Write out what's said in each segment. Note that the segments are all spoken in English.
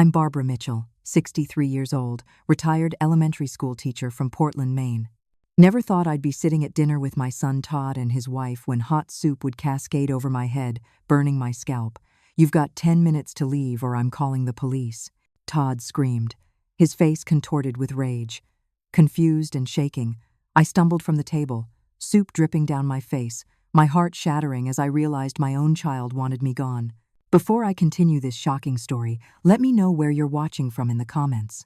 I'm Barbara Mitchell, 63 years old, retired elementary school teacher from Portland, Maine. Never thought I'd be sitting at dinner with my son Todd and his wife when hot soup would cascade over my head, burning my scalp. "You've got 10 minutes to leave or I'm calling the police," Todd screamed, his face contorted with rage. Confused and shaking, I stumbled from the table, soup dripping down my face, my heart shattering as I realized my own child wanted me gone. Before I continue this shocking story, let me know where you're watching from in the comments.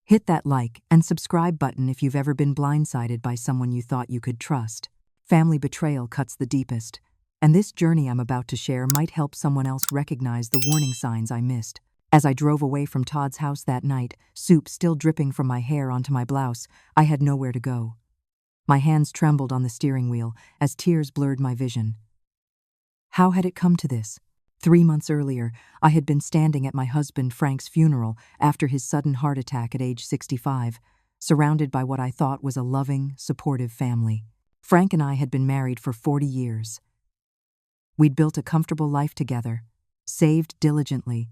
Hit that like and subscribe button if you've ever been blindsided by someone you thought you could trust. Family betrayal cuts the deepest, and this journey I'm about to share might help someone else recognize the warning signs I missed. As I drove away from Todd's house that night, soup still dripping from my hair onto my blouse, I had nowhere to go. My hands trembled on the steering wheel as tears blurred my vision. How had it come to this? 3 months earlier, I had been standing at my husband Frank's funeral after his sudden heart attack at age 65, surrounded by what I thought was a loving, supportive family. Frank and I had been married for 40 years. We'd built a comfortable life together, saved diligently,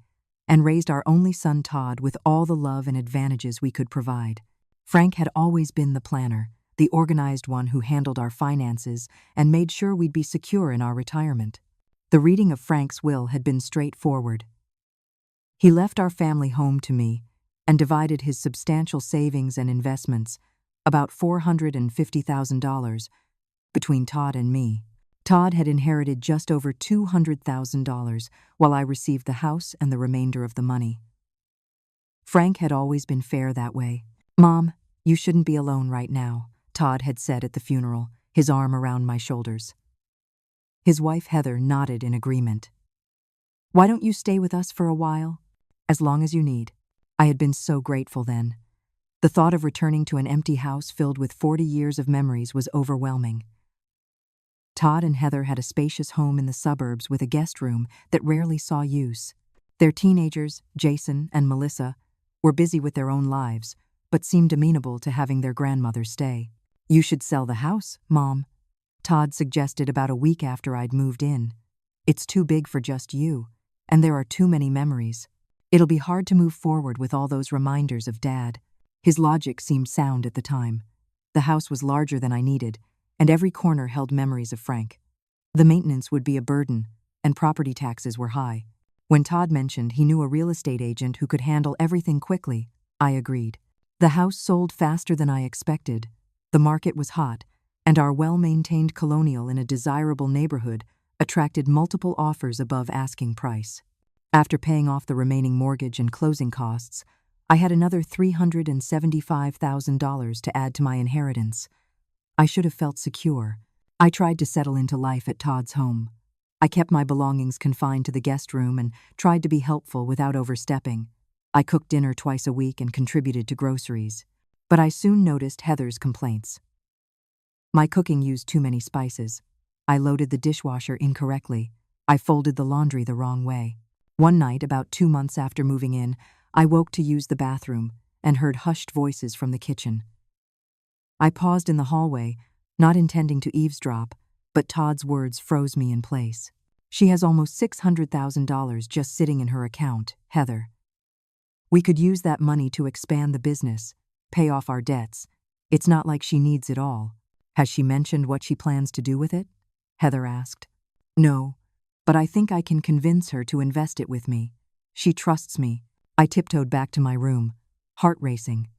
and raised our only son Todd with all the love and advantages we could provide. Frank had always been the planner, the organized one who handled our finances and made sure we'd be secure in our retirement. The reading of Frank's will had been straightforward. He left our family home to me and divided his substantial savings and investments, about $450,000, between Todd and me. Todd had inherited just over $200,000, while I received the house and the remainder of the money. Frank had always been fair that way. "Mom, you shouldn't be alone right now," Todd had said at the funeral, his arm around my shoulders. His wife Heather nodded in agreement. "Why don't you stay with us for a while?" "As long as you need." I had been so grateful then. The thought of returning to an empty house filled with 40 years of memories was overwhelming. Todd and Heather had a spacious home in the suburbs with a guest room that rarely saw use. Their teenagers, Jason and Melissa, were busy with their own lives, but seemed amenable to having their grandmother stay. "You should sell the house, Mom," Todd suggested about a week after I'd moved in. "It's too big for just you, and there are too many memories. It'll be hard to move forward with all those reminders of Dad." His logic seemed sound at the time. The house was larger than I needed, and every corner held memories of Frank. The maintenance would be a burden, and property taxes were high. When Todd mentioned he knew a real estate agent who could handle everything quickly, I agreed. The house sold faster than I expected. The market was hot, and our well-maintained colonial in a desirable neighborhood attracted multiple offers above asking price. After paying off the remaining mortgage and closing costs, I had another $375,000 to add to my inheritance. I should have felt secure. I tried to settle into life at Todd's home. I kept my belongings confined to the guest room and tried to be helpful without overstepping. I cooked dinner twice a week and contributed to groceries. But I soon noticed Heather's complaints. My cooking used too many spices. I loaded the dishwasher incorrectly. I folded the laundry the wrong way. One night, about 2 months after moving in, I woke to use the bathroom and heard hushed voices from the kitchen. I paused in the hallway, not intending to eavesdrop, but Todd's words froze me in place. "She has almost $600,000 just sitting in her account, Heather. We could use that money to expand the business, pay off our debts. It's not like she needs it all." "Has she mentioned what she plans to do with it?" Heather asked. "No, but I think I can convince her to invest it with me. She trusts me." I tiptoed back to my room, heart racing.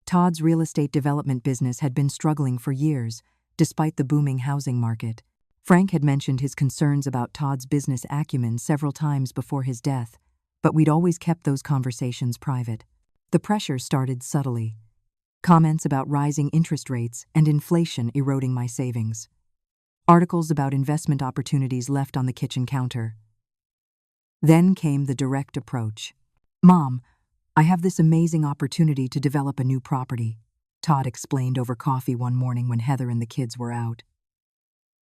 Todd's real estate development business had been struggling for years, despite the booming housing market. Frank had mentioned his concerns about Todd's business acumen several times before his death, but we'd always kept those conversations private. The pressure started subtly. Comments about rising interest rates and inflation eroding my savings. Articles about investment opportunities left on the kitchen counter. Then came the direct approach. "Mom, I have this amazing opportunity to develop a new property," Todd explained over coffee one morning when Heather and the kids were out.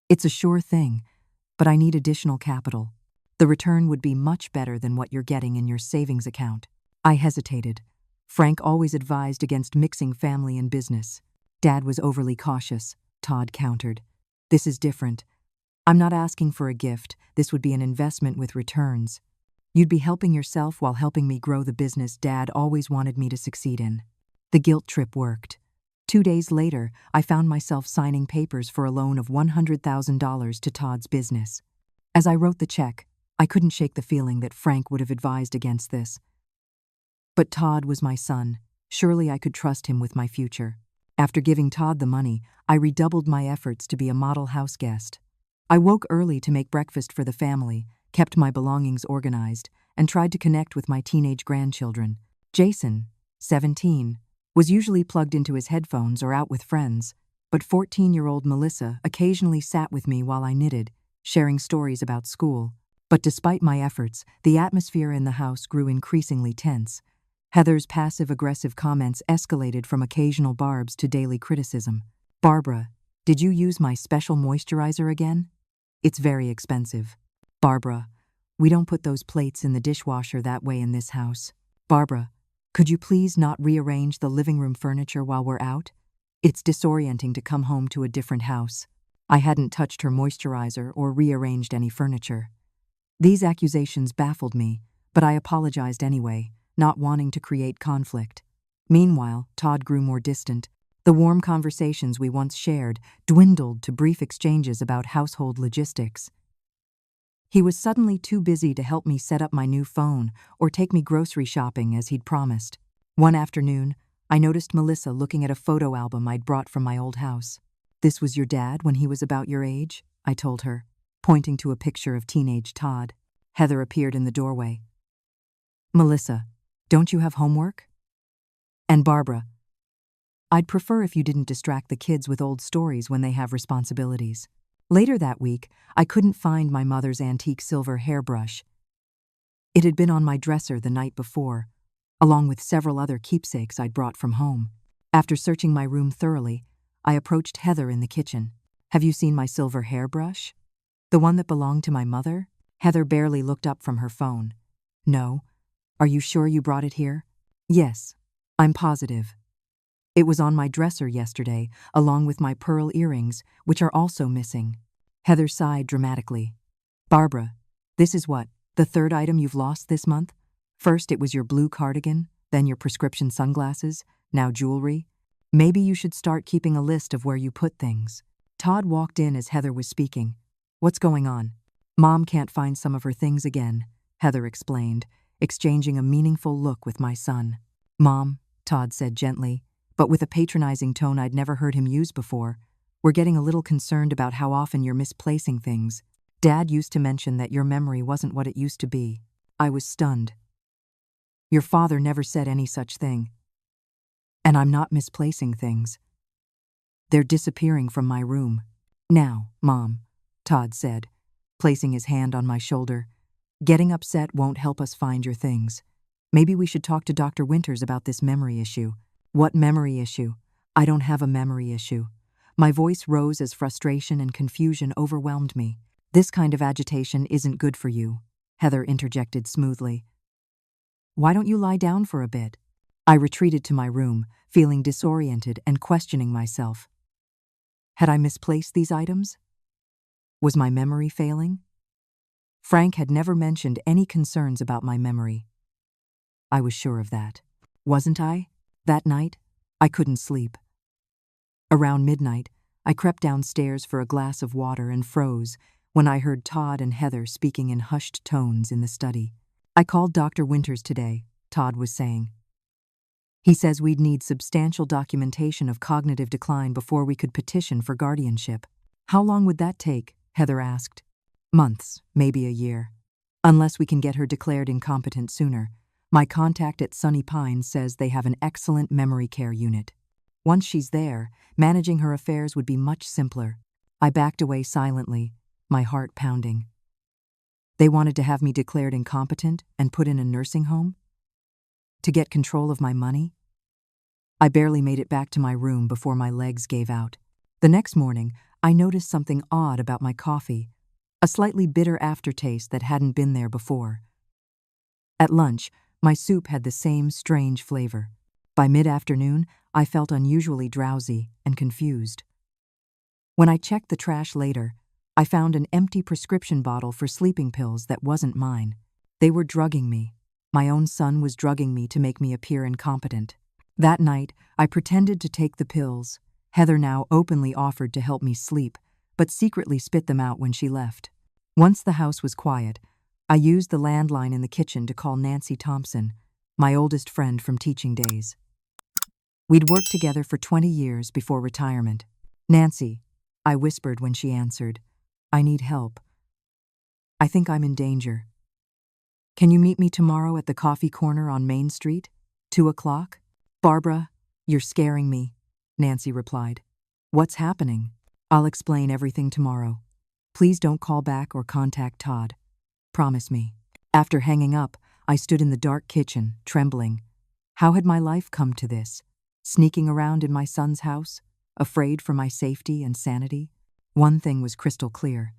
"It's a sure thing, but I need additional capital. The return would be much better than what you're getting in your savings account." I hesitated. Frank always advised against mixing family and business. "Dad was overly cautious," Todd countered. "This is different. I'm not asking for a gift. This would be an investment with returns. You'd be helping yourself while helping me grow the business Dad always wanted me to succeed in. The guilt trip worked. 2 days later, I found myself signing papers for a loan of $100,000 to Todd's business. As I wrote the check, I couldn't shake the feeling that Frank would have advised against this. But Todd was my son. Surely I could trust him with my future. After giving Todd the money, I redoubled my efforts to be a model house guest. I woke early to make breakfast for the family, kept my belongings organized, and tried to connect with my teenage grandchildren. Jason, 17, was usually plugged into his headphones or out with friends, but 14-year-old Melissa occasionally sat with me while I knitted, sharing stories about school. But despite my efforts, the atmosphere in the house grew increasingly tense. Heather's passive-aggressive comments escalated from occasional barbs to daily criticism. "Barbara, did you use my special moisturizer again? It's very expensive." "Barbara, we don't put those plates in the dishwasher that way in this house." "Barbara, could you please not rearrange the living room furniture while we're out? It's disorienting to come home to a different house." I hadn't touched her moisturizer or rearranged any furniture. These accusations baffled me, but I apologized anyway, not wanting to create conflict. Meanwhile, Todd grew more distant. The warm conversations we once shared dwindled to brief exchanges about household logistics. He was suddenly too busy to help me set up my new phone or take me grocery shopping as he'd promised. One afternoon, I noticed Melissa looking at a photo album I'd brought from my old house. "This was your dad when he was about your age?" I told her, pointing to a picture of teenage Todd. Heather appeared in the doorway. "Melissa, don't you have homework?" "And Barbara, I'd prefer if you didn't distract the kids with old stories when they have responsibilities." Later that week, I couldn't find my mother's antique silver hairbrush. It had been on my dresser the night before, along with several other keepsakes I'd brought from home. After searching my room thoroughly, I approached Heather in the kitchen. "Have you seen my silver hairbrush? The one that belonged to my mother?" Heather barely looked up from her phone. "No. Are you sure you brought it here?" "Yes, I'm positive. It was on my dresser yesterday, along with my pearl earrings, which are also missing." Heather sighed dramatically. "Barbara, this is what, the third item you've lost this month? First it was your blue cardigan, then your prescription sunglasses, now jewelry. Maybe you should start keeping a list of where you put things." Todd walked in as Heather was speaking. "What's going on?" "Mom can't find some of her things again," Heather explained, exchanging a meaningful look with my son. "Mom," Todd said gently, but with a patronizing tone I'd never heard him use before, "we're getting a little concerned about how often you're misplacing things. Dad used to mention that your memory wasn't what it used to be." I was stunned. "Your father never said any such thing. And I'm not misplacing things. They're disappearing from my room." "Now, Mom," Todd said, placing his hand on my shoulder, "getting upset won't help us find your things. Maybe we should talk to Dr. Winters about this memory issue." "What memory issue?" "I don't have a memory issue." My voice rose as frustration and confusion overwhelmed me. "This kind of agitation isn't good for you," Heather interjected smoothly. "Why don't you lie down for a bit?" I retreated to my room, feeling disoriented and questioning myself. Had I misplaced these items? Was my memory failing? Frank had never mentioned any concerns about my memory. I was sure of that. Wasn't I? That night, I couldn't sleep. Around midnight, I crept downstairs for a glass of water and froze when I heard Todd and Heather speaking in hushed tones in the study. "I called Dr. Winters today," Todd was saying. "He says we'd need substantial documentation of cognitive decline before we could petition for guardianship." "How long would that take?" Heather asked. "Months, maybe a year. Unless we can get her declared incompetent sooner. My contact at Sunny Pines says they have an excellent memory care unit. Once she's there, managing her affairs would be much simpler." I backed away silently, my heart pounding. They wanted to have me declared incompetent and put in a nursing home? To get control of my money? I barely made it back to my room before my legs gave out. The next morning, I noticed something odd about my coffee, a slightly bitter aftertaste that hadn't been there before. At lunch, my soup had the same strange flavor. By mid-afternoon, I felt unusually drowsy and confused. When I checked the trash later, I found an empty prescription bottle for sleeping pills that wasn't mine. They were drugging me. My own son was drugging me to make me appear incompetent. That night, I pretended to take the pills. Heather now openly offered to help me sleep, but secretly spit them out when she left. Once the house was quiet, I used the landline in the kitchen to call Nancy Thompson, my oldest friend from teaching days. We'd worked together for 20 years before retirement. "Nancy," I whispered when she answered, "I need help. I think I'm in danger. Can you meet me tomorrow at the coffee corner on Main Street? 2 o'clock? "Barbara, you're scaring me," Nancy replied. "What's happening?" "I'll explain everything tomorrow. Please don't call back or contact Todd. Promise me." After hanging up, I stood in the dark kitchen, trembling. How had my life come to this? Sneaking around in my son's house, afraid for my safety and sanity? One thing was crystal clear.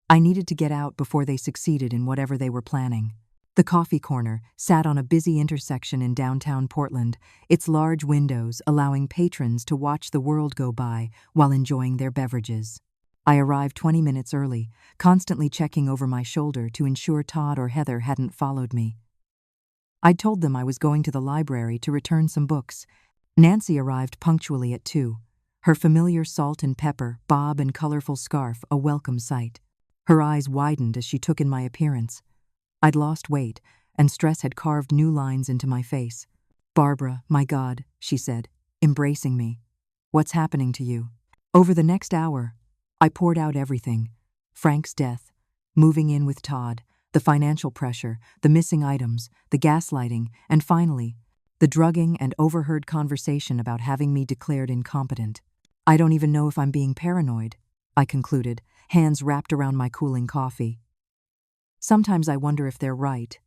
I needed to get out before they succeeded in whatever they were planning. The coffee corner sat on a busy intersection in downtown Portland, its large windows allowing patrons to watch the world go by while enjoying their beverages. I arrived 20 minutes early, constantly checking over my shoulder to ensure Todd or Heather hadn't followed me. I'd told them I was going to the library to return some books. Nancy arrived punctually at 2, her familiar salt and pepper, bob and colorful scarf a welcome sight. Her eyes widened as she took in my appearance. I'd lost weight, and stress had carved new lines into my face. "Barbara, my God," she said, embracing me. "What's happening to you?" Over the next hour, I poured out everything: Frank's death, moving in with Todd, the financial pressure, the missing items, the gaslighting, and finally, the drugging and overheard conversation about having me declared incompetent. "I don't even know if I'm being paranoid," I concluded, hands wrapped around my cooling coffee. "Sometimes I wonder if they're right.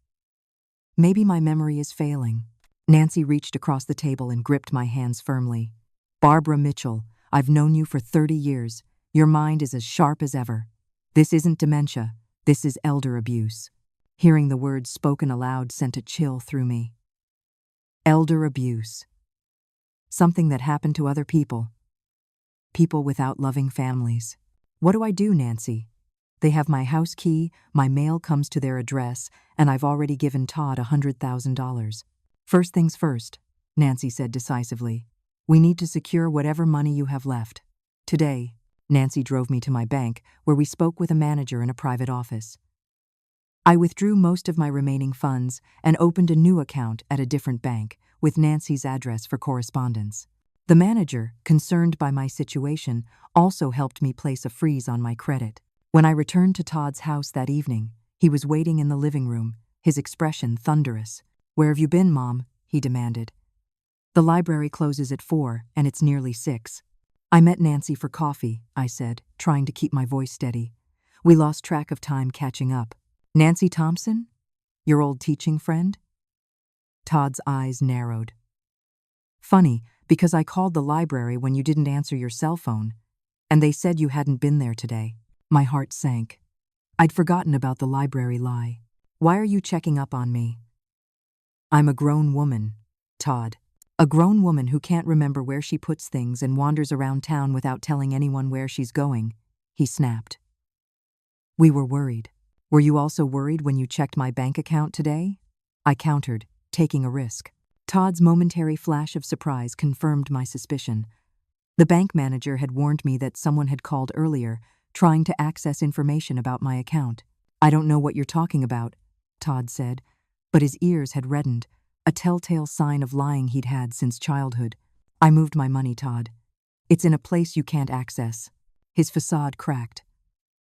Maybe my memory is failing." Nancy reached across the table and gripped my hands firmly. "Barbara Mitchell, I've known you for 30 years. Your mind is as sharp as ever. This isn't dementia. This is elder abuse." Hearing the words spoken aloud sent a chill through me. Elder abuse. Something that happened to other people. People without loving families. What do I do, Nancy? They have my house key, my mail comes to their address, and I've already given Todd $100,000. "First things first," Nancy said decisively. "We need to secure whatever money you have left. Today," Nancy drove me to my bank, where we spoke with a manager in a private office. I withdrew most of my remaining funds and opened a new account at a different bank, with Nancy's address for correspondence. The manager, concerned by my situation, also helped me place a freeze on my credit. When I returned to Todd's house that evening, he was waiting in the living room, his expression thunderous. "Where have you been, Mom?" he demanded. "The library closes at 4, and it's nearly 6. "I met Nancy for coffee," I said, trying to keep my voice steady. "We lost track of time catching up." "Nancy Thompson? Your old teaching friend?" Todd's eyes narrowed. "Funny, because I called the library when you didn't answer your cell phone, and they said you hadn't been there today." My heart sank. I'd forgotten about the library lie. "Why are you checking up on me?" "I'm a grown woman, Todd. A grown woman who can't remember where she puts things and wanders around town without telling anyone where she's going," he snapped. "We were worried. Were you also worried when you checked my bank account today?" I countered, taking a risk. Todd's momentary flash of surprise confirmed my suspicion. The bank manager had warned me that someone had called earlier, trying to access information about my account. "I don't know what you're talking about," Todd said, but his ears had reddened, a telltale sign of lying he'd had since childhood. "I moved my money, Todd. It's in a place you can't access." His facade cracked.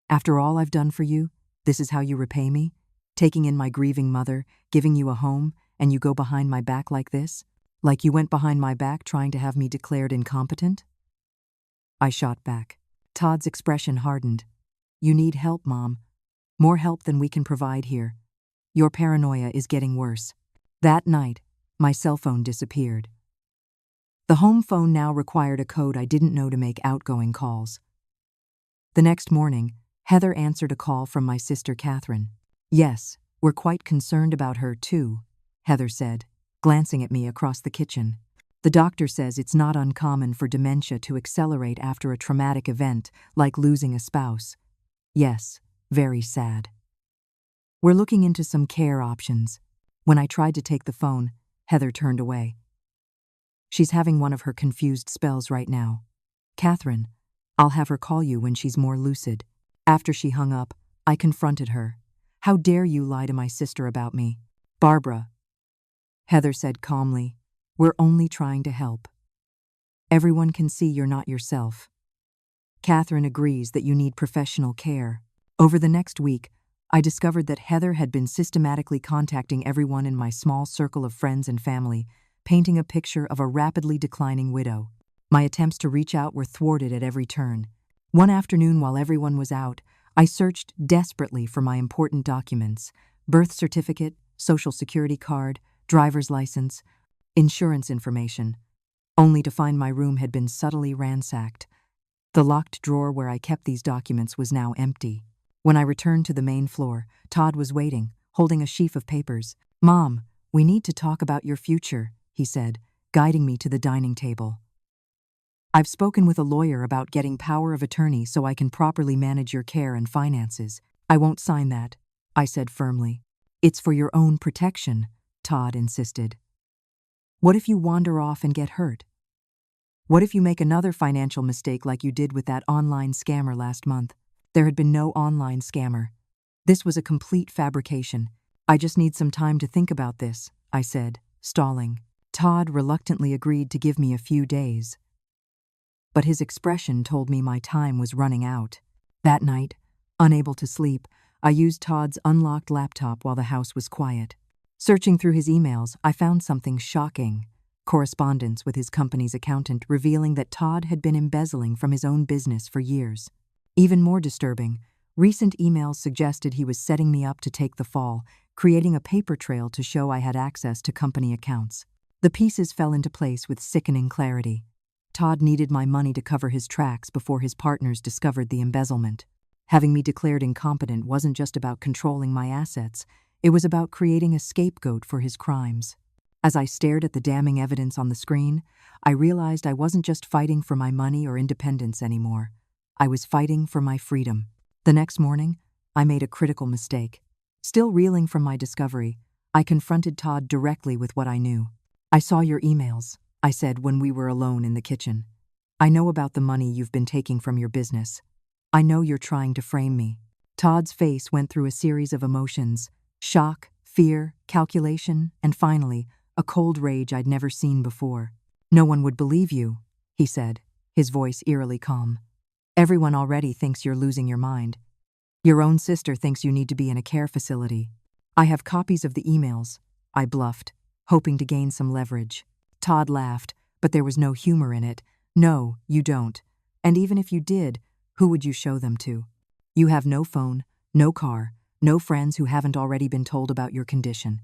"After all I've done for you, this is how you repay me? Taking in my grieving mother, giving you a home, and you go behind my back like this? Like you went behind my back trying to have me declared incompetent?" I shot back. Todd's expression hardened. "You need help, Mom. More help than we can provide here. Your paranoia is getting worse." That night, my cell phone disappeared. The home phone now required a code I didn't know to make outgoing calls. The next morning, Heather answered a call from my sister Catherine. "Yes, we're quite concerned about her too," Heather said, glancing at me across the kitchen. "The doctor says it's not uncommon for dementia to accelerate after a traumatic event like losing a spouse. Yes, very sad." We're looking into some care options. When I tried to take the phone, Heather turned away. She's having one of her confused spells right now. Catherine, I'll have her call you when she's more lucid. After she hung up, I confronted her. How dare you lie to my sister about me? Barbara, Heather said calmly, we're only trying to help. Everyone can see you're not yourself. Catherine agrees that you need professional care. Over the next week, I discovered that Heather had been systematically contacting everyone in my small circle of friends and family, painting a picture of a rapidly declining widow. My attempts to reach out were thwarted at every turn. One afternoon while everyone was out, I searched desperately for my important documents: birth certificate, social security card, driver's license, insurance information, only to find my room had been subtly ransacked. The locked drawer where I kept these documents was now empty. When I returned to the main floor, Todd was waiting, holding a sheaf of papers. Mom, we need to talk about your future, he said, guiding me to the dining table. I've spoken with a lawyer about getting power of attorney so I can properly manage your care and finances. I won't sign that, I said firmly. It's for your own protection, Todd insisted. What if you wander off and get hurt? What if you make another financial mistake like you did with that online scammer last month? There had been no online scammer. This was a complete fabrication. I just need some time to think about this, I said, stalling. Todd reluctantly agreed to give me a few days. But his expression told me my time was running out. That night, unable to sleep, I used Todd's unlocked laptop while the house was quiet. Searching through his emails, I found something shocking. Correspondence with his company's accountant revealing that Todd had been embezzling from his own business for years. Even more disturbing, recent emails suggested he was setting me up to take the fall, creating a paper trail to show I had access to company accounts. The pieces fell into place with sickening clarity. Todd needed my money to cover his tracks before his partners discovered the embezzlement. Having me declared incompetent wasn't just about controlling my assets, it was about creating a scapegoat for his crimes. As I stared at the damning evidence on the screen, I realized I wasn't just fighting for my money or independence anymore. I was fighting for my freedom. The next morning, I made a critical mistake. Still reeling from my discovery, I confronted Todd directly with what I knew. I saw your emails, I said when we were alone in the kitchen. I know about the money you've been taking from your business. I know you're trying to frame me. Todd's face went through a series of emotions: shock, fear, calculation, and finally, a cold rage I'd never seen before. No one would believe you, he said, his voice eerily calm. Everyone already thinks you're losing your mind. Your own sister thinks you need to be in a care facility. I have copies of the emails, I bluffed, hoping to gain some leverage. Todd laughed, but there was no humor in it. No, you don't. And even if you did, who would you show them to? You have no phone, no car, no friends who haven't already been told about your condition.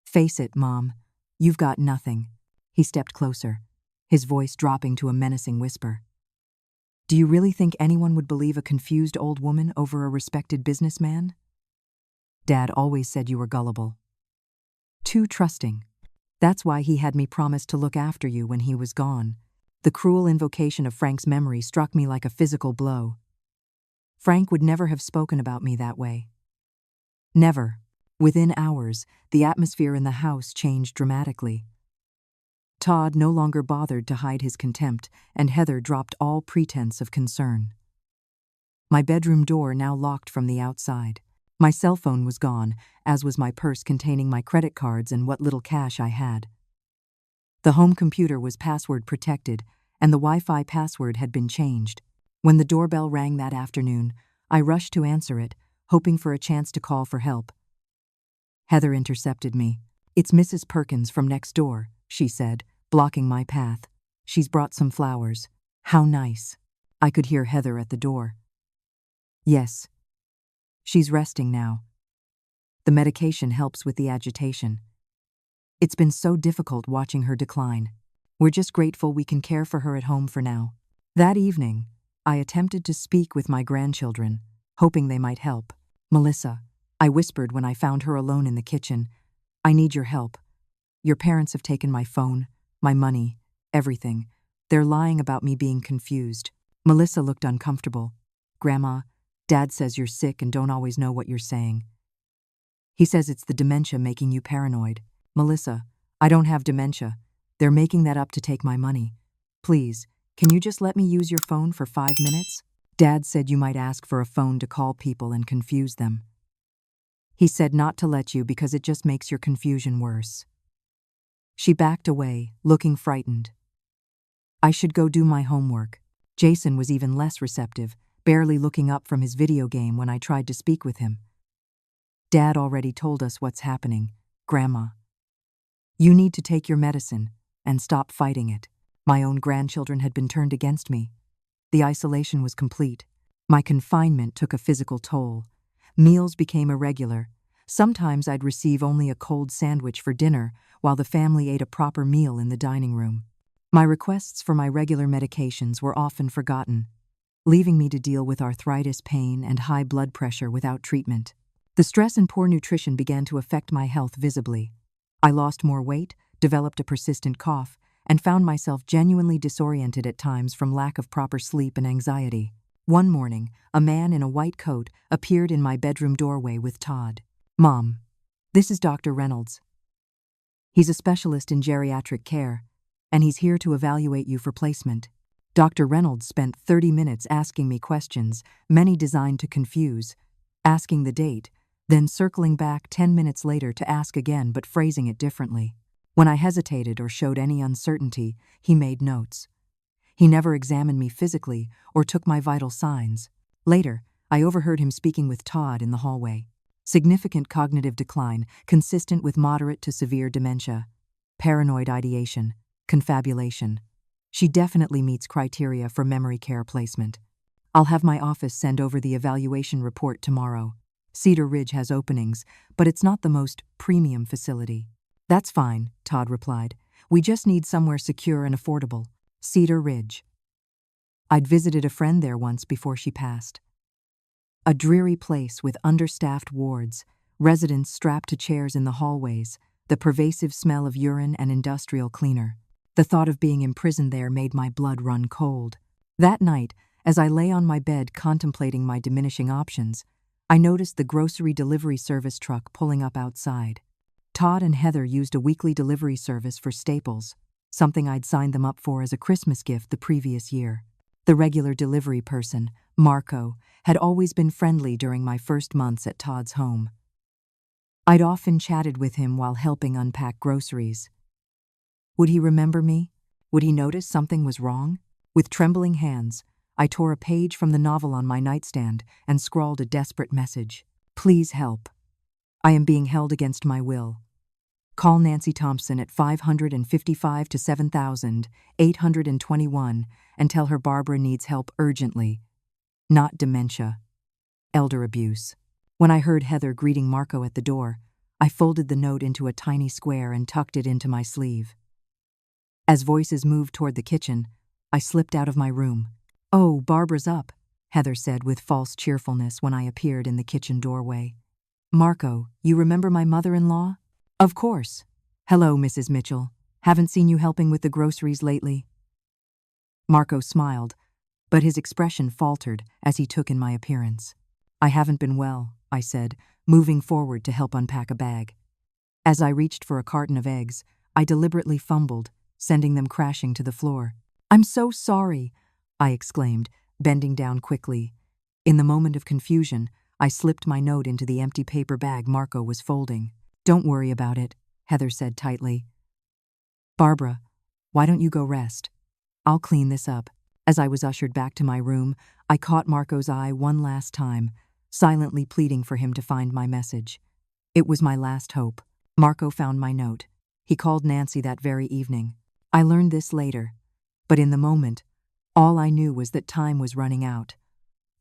Face it, Mom, you've got nothing. He stepped closer, his voice dropping to a menacing whisper. Do you really think anyone would believe a confused old woman over a respected businessman? Dad always said you were gullible. Too trusting. That's why he had me promise to look after you when he was gone. The cruel invocation of Frank's memory struck me like a physical blow. Frank would never have spoken about me that way. Never. Within hours, the atmosphere in the house changed dramatically. Todd no longer bothered to hide his contempt, and Heather dropped all pretense of concern. My bedroom door now locked from the outside. My cell phone was gone, as was my purse containing my credit cards and what little cash I had. The home computer was password protected, and the Wi-Fi password had been changed. When the doorbell rang that afternoon, I rushed to answer it, hoping for a chance to call for help. Heather intercepted me. It's Mrs. Perkins from next door, she said, blocking my path. She's brought some flowers. How nice. I could hear Heather at the door. Yes. She's resting now. The medication helps with the agitation. It's been so difficult watching her decline. We're just grateful we can care for her at home for now. That evening, I attempted to speak with my grandchildren, hoping they might help. Melissa, I whispered when I found her alone in the kitchen, I need your help. Your parents have taken my phone, my money, everything. They're lying about me being confused. Melissa looked uncomfortable. Grandma, Dad says you're sick and don't always know what you're saying. He says it's the dementia making you paranoid. Melissa, I don't have dementia. They're making that up to take my money. Please, can you just let me use your phone for 5 minutes? Dad said you might ask for a phone to call people and confuse them. He said not to let you because it just makes your confusion worse. She backed away, looking frightened. I should go do my homework. Jason was even less receptive, barely looking up from his video game when I tried to speak with him. Dad already told us what's happening, Grandma. You need to take your medicine and stop fighting it. My own grandchildren had been turned against me. The isolation was complete. My confinement took a physical toll. Meals became irregular. Sometimes I'd receive only a cold sandwich for dinner while the family ate a proper meal in the dining room. My requests for my regular medications were often forgotten, leaving me to deal with arthritis pain and high blood pressure without treatment. The stress and poor nutrition began to affect my health visibly. I lost more weight, developed a persistent cough, and found myself genuinely disoriented at times from lack of proper sleep and anxiety. One morning, a man in a white coat appeared in my bedroom doorway with Todd. Mom, this is Dr. Reynolds. He's a specialist in geriatric care, and he's here to evaluate you for placement. Dr. Reynolds spent 30 minutes asking me questions, many designed to confuse, asking the date, then circling back 10 minutes later to ask again but phrasing it differently. When I hesitated or showed any uncertainty, he made notes. He never examined me physically or took my vital signs. Later, I overheard him speaking with Todd in the hallway. Significant cognitive decline, consistent with moderate to severe dementia. Paranoid ideation. Confabulation. She definitely meets criteria for memory care placement. I'll have my office send over the evaluation report tomorrow. Cedar Ridge has openings, but it's not the most premium facility. That's fine, Todd replied. We just need somewhere secure and affordable. Cedar Ridge. I'd visited a friend there once before she passed. A dreary place with understaffed wards, residents strapped to chairs in the hallways, the pervasive smell of urine and industrial cleaner. The thought of being imprisoned there made my blood run cold. That night, as I lay on my bed contemplating my diminishing options, I noticed the grocery delivery service truck pulling up outside. Todd and Heather used a weekly delivery service for staples, something I'd signed them up for as a Christmas gift the previous year. The regular delivery person, Marco, had always been friendly during my first months at Todd's home. I'd often chatted with him while helping unpack groceries. Would he remember me? Would he notice something was wrong? With trembling hands, I tore a page from the novel on my nightstand and scrawled a desperate message. Please help. I am being held against my will. Call Nancy Thompson at 555 to 7,821 and tell her Barbara needs help urgently. Not dementia. Elder abuse. When I heard Heather greeting Marco at the door, I folded the note into a tiny square and tucked it into my sleeve. As voices moved toward the kitchen, I slipped out of my room. Oh, Barbara's up, Heather said with false cheerfulness when I appeared in the kitchen doorway. Marco, you remember my mother-in-law? Of course. Hello, Mrs. Mitchell. Haven't seen you helping with the groceries lately. Marco smiled, but his expression faltered as he took in my appearance. I haven't been well, I said, moving forward to help unpack a bag. As I reached for a carton of eggs, I deliberately fumbled, sending them crashing to the floor. I'm so sorry, I exclaimed, bending down quickly. In the moment of confusion, I slipped my note into the empty paper bag Marco was folding. Don't worry about it, Heather said tightly. Barbara, why don't you go rest? I'll clean this up. As I was ushered back to my room, I caught Marco's eye one last time, silently pleading for him to find my message. It was my last hope. Marco found my note. He called Nancy that very evening. I learned this later, but in the moment, all I knew was that time was running out.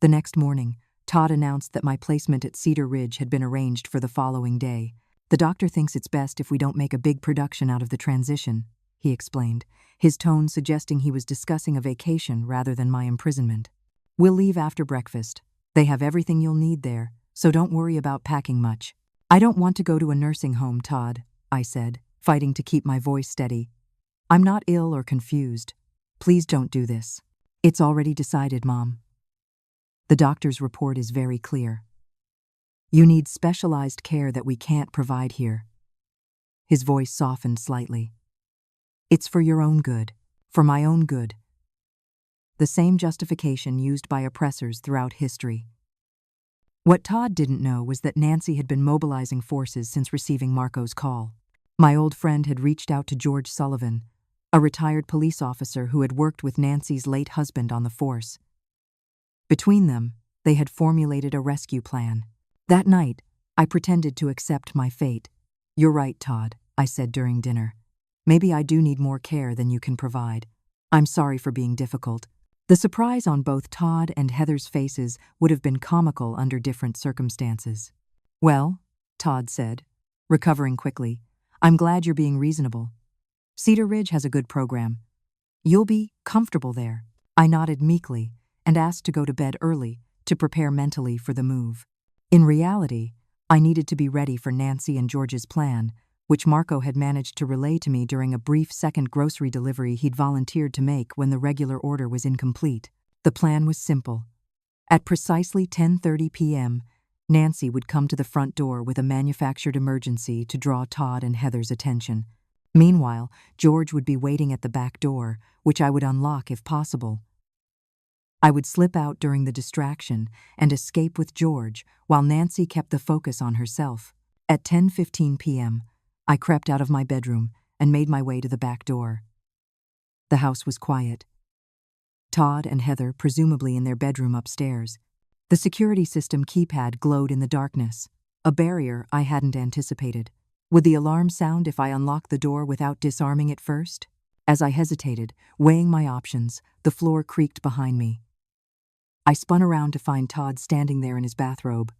The next morning, Todd announced that my placement at Cedar Ridge had been arranged for the following day. The doctor thinks it's best if we don't make a big production out of the transition, he explained, his tone suggesting he was discussing a vacation rather than my imprisonment. We'll leave after breakfast. They have everything you'll need there, so don't worry about packing much. I don't want to go to a nursing home, Todd, I said, fighting to keep my voice steady. I'm not ill or confused. Please don't do this. It's already decided, Mom. The doctor's report is very clear. You need specialized care that we can't provide here. His voice softened slightly. It's for your own good, for my own good. The same justification used by oppressors throughout history. What Todd didn't know was that Nancy had been mobilizing forces since receiving Marco's call. My old friend had reached out to George Sullivan, a retired police officer who had worked with Nancy's late husband on the force. Between them, they had formulated a rescue plan. That night, I pretended to accept my fate. You're right, Todd, I said during dinner. Maybe I do need more care than you can provide. I'm sorry for being difficult. The surprise on both Todd and Heather's faces would have been comical under different circumstances. Well, Todd said, recovering quickly, I'm glad you're being reasonable. Cedar Ridge has a good program. You'll be comfortable there. I nodded meekly and asked to go to bed early to prepare mentally for the move. In reality, I needed to be ready for Nancy and George's plan, which Marco had managed to relay to me during a brief second grocery delivery he'd volunteered to make when the regular order was incomplete. The plan was simple. At precisely 10:30 p.m., Nancy would come to the front door with a manufactured emergency to draw Todd and Heather's attention. Meanwhile, George would be waiting at the back door, which I would unlock if possible. I would slip out during the distraction and escape with George while Nancy kept the focus on herself. At 10:15 p.m., I crept out of my bedroom and made my way to the back door. The house was quiet. Todd and Heather presumably in their bedroom upstairs. The security system keypad glowed in the darkness, a barrier I hadn't anticipated. Would the alarm sound if I unlocked the door without disarming it first? As I hesitated, weighing my options, the floor creaked behind me. I spun around to find Todd standing there in his bathrobe.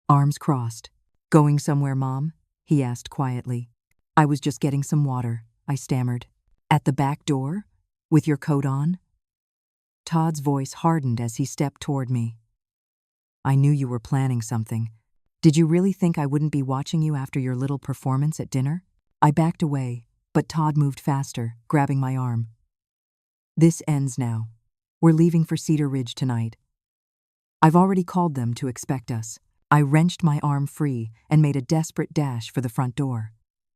Arms crossed. Going somewhere, Mom? He asked quietly. I was just getting some water, I stammered. At the back door? With your coat on? Todd's voice hardened as he stepped toward me. I knew you were planning something. Did you really think I wouldn't be watching you after your little performance at dinner? I backed away, but Todd moved faster, grabbing my arm. This ends now. We're leaving for Cedar Ridge tonight. I've already called them to expect us. I wrenched my arm free and made a desperate dash for the front door.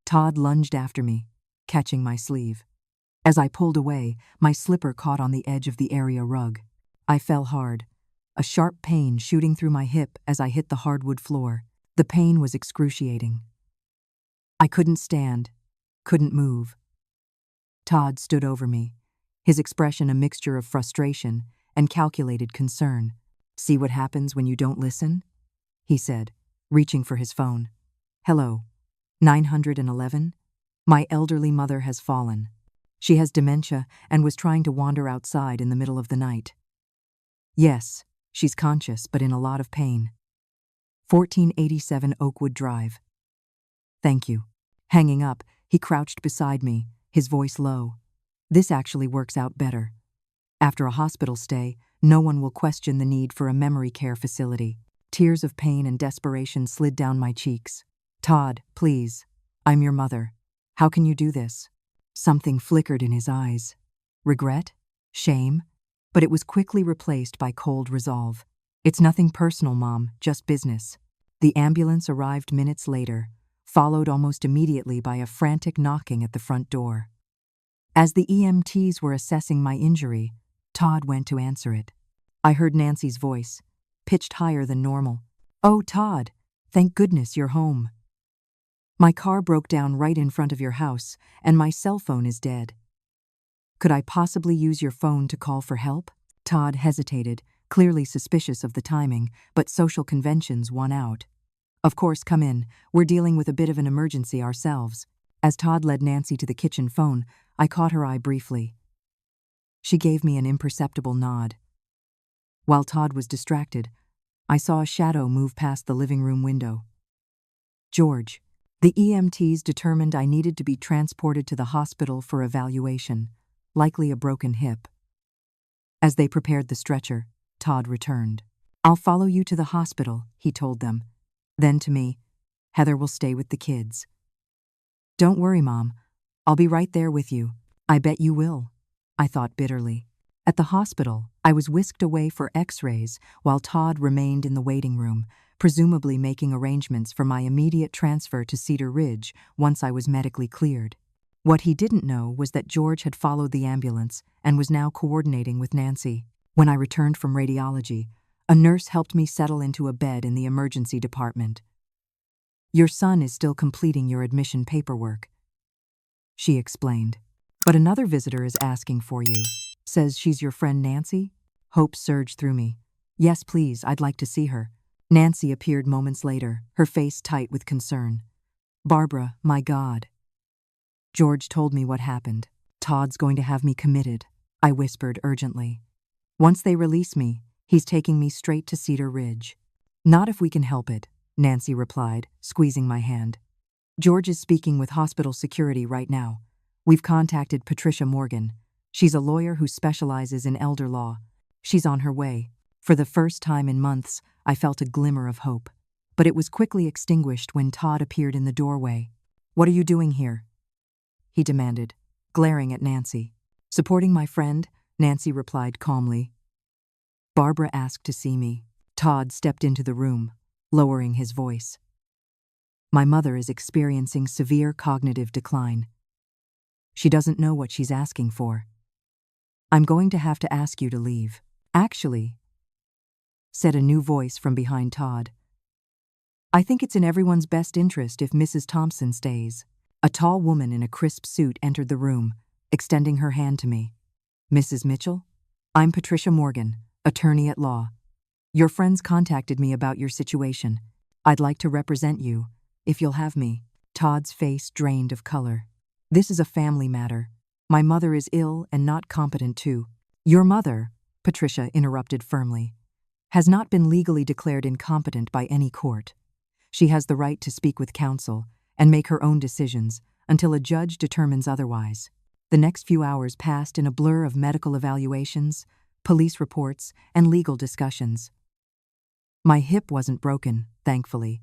Todd lunged after me, catching my sleeve. As I pulled away, my slipper caught on the edge of the area rug. I fell hard, a sharp pain shooting through my hip as I hit the hardwood floor. The pain was excruciating. I couldn't stand, couldn't move. Todd stood over me, his expression a mixture of frustration and calculated concern. See what happens when you don't listen? He said, reaching for his phone. Hello, 911? My elderly mother has fallen. She has dementia and was trying to wander outside in the middle of the night. Yes, she's conscious but in a lot of pain. 1487 Oakwood Drive. Thank you. Hanging up, he crouched beside me, his voice low. This actually works out better. After a hospital stay, no one will question the need for a memory care facility. Tears of pain and desperation slid down my cheeks. Todd, please. I'm your mother. How can you do this? Something flickered in his eyes. Regret? Shame? But it was quickly replaced by cold resolve. It's nothing personal, Mom, just business. The ambulance arrived minutes later, followed almost immediately by a frantic knocking at the front door. As the EMTs were assessing my injury, Todd went to answer it. I heard Nancy's voice, pitched higher than normal. Oh, Todd, thank goodness you're home. My car broke down right in front of your house, and my cell phone is dead. Could I possibly use your phone to call for help? Todd hesitated, clearly suspicious of the timing, but social conventions won out. Of course, come in. We're dealing with a bit of an emergency ourselves. As Todd led Nancy to the kitchen phone, I caught her eye briefly. She gave me an imperceptible nod. While Todd was distracted, I saw a shadow move past the living room window. George. The EMTs determined I needed to be transported to the hospital for evaluation, likely a broken hip. As they prepared the stretcher, Todd returned. I'll follow you to the hospital, he told them. Then to me, Heather will stay with the kids. Don't worry, Mom. I'll be right there with you. I bet you will, I thought bitterly. At the hospital, I was whisked away for x-rays while Todd remained in the waiting room, presumably making arrangements for my immediate transfer to Cedar Ridge once I was medically cleared. What he didn't know was that George had followed the ambulance and was now coordinating with Nancy. When I returned from radiology, a nurse helped me settle into a bed in the emergency department. "Your son is still completing your admission paperwork," she explained. "But another visitor is asking for you. Says she's your friend Nancy?" Hope surged through me. "Yes, please, I'd like to see her." Nancy appeared moments later, her face tight with concern. "Barbara, my God." "George told me what happened. Todd's going to have me committed," I whispered urgently. "Once they release me, he's taking me straight to Cedar Ridge." "Not if we can help it," Nancy replied, squeezing my hand. "George is speaking with hospital security right now. We've contacted Patricia Morgan. She's a lawyer who specializes in elder law. She's on her way." For the first time in months, I felt a glimmer of hope. But it was quickly extinguished when Todd appeared in the doorway. "What are you doing here?" he demanded, glaring at Nancy. "Supporting my friend," Nancy replied calmly. "Barbara asked to see me." Todd stepped into the room, lowering his voice. "My mother is experiencing severe cognitive decline. She doesn't know what she's asking for. I'm going to have to ask you to leave." "Actually," said a new voice from behind Todd, "I think it's in everyone's best interest if Mrs. Thompson stays." A tall woman in a crisp suit entered the room, extending her hand to me. "Mrs. Mitchell? I'm Patricia Morgan, attorney at law. Your friends contacted me about your situation. I'd like to represent you, if you'll have me." Todd's face drained of color. "This is a family matter. My mother is ill and not competent too." "Your mother," Patricia interrupted firmly, "has not been legally declared incompetent by any court. She has the right to speak with counsel and make her own decisions until a judge determines otherwise." The next few hours passed in a blur of medical evaluations, police reports, and legal discussions. My hip wasn't broken, thankfully.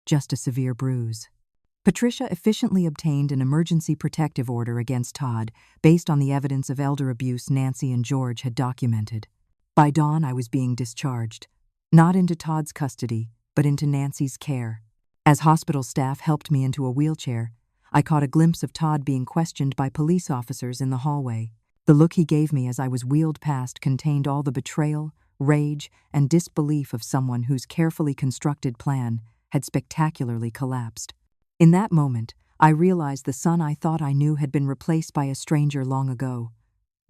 Just a severe bruise. Patricia efficiently obtained an emergency protective order against Todd based on the evidence of elder abuse Nancy and George had documented. By dawn, I was being discharged, not into Todd's custody, but into Nancy's care. As hospital staff helped me into a wheelchair, I caught a glimpse of Todd being questioned by police officers in the hallway. The look he gave me as I was wheeled past contained all the betrayal, rage, and disbelief of someone whose carefully constructed plan had spectacularly collapsed. In that moment, I realized the son I thought I knew had been replaced by a stranger long ago.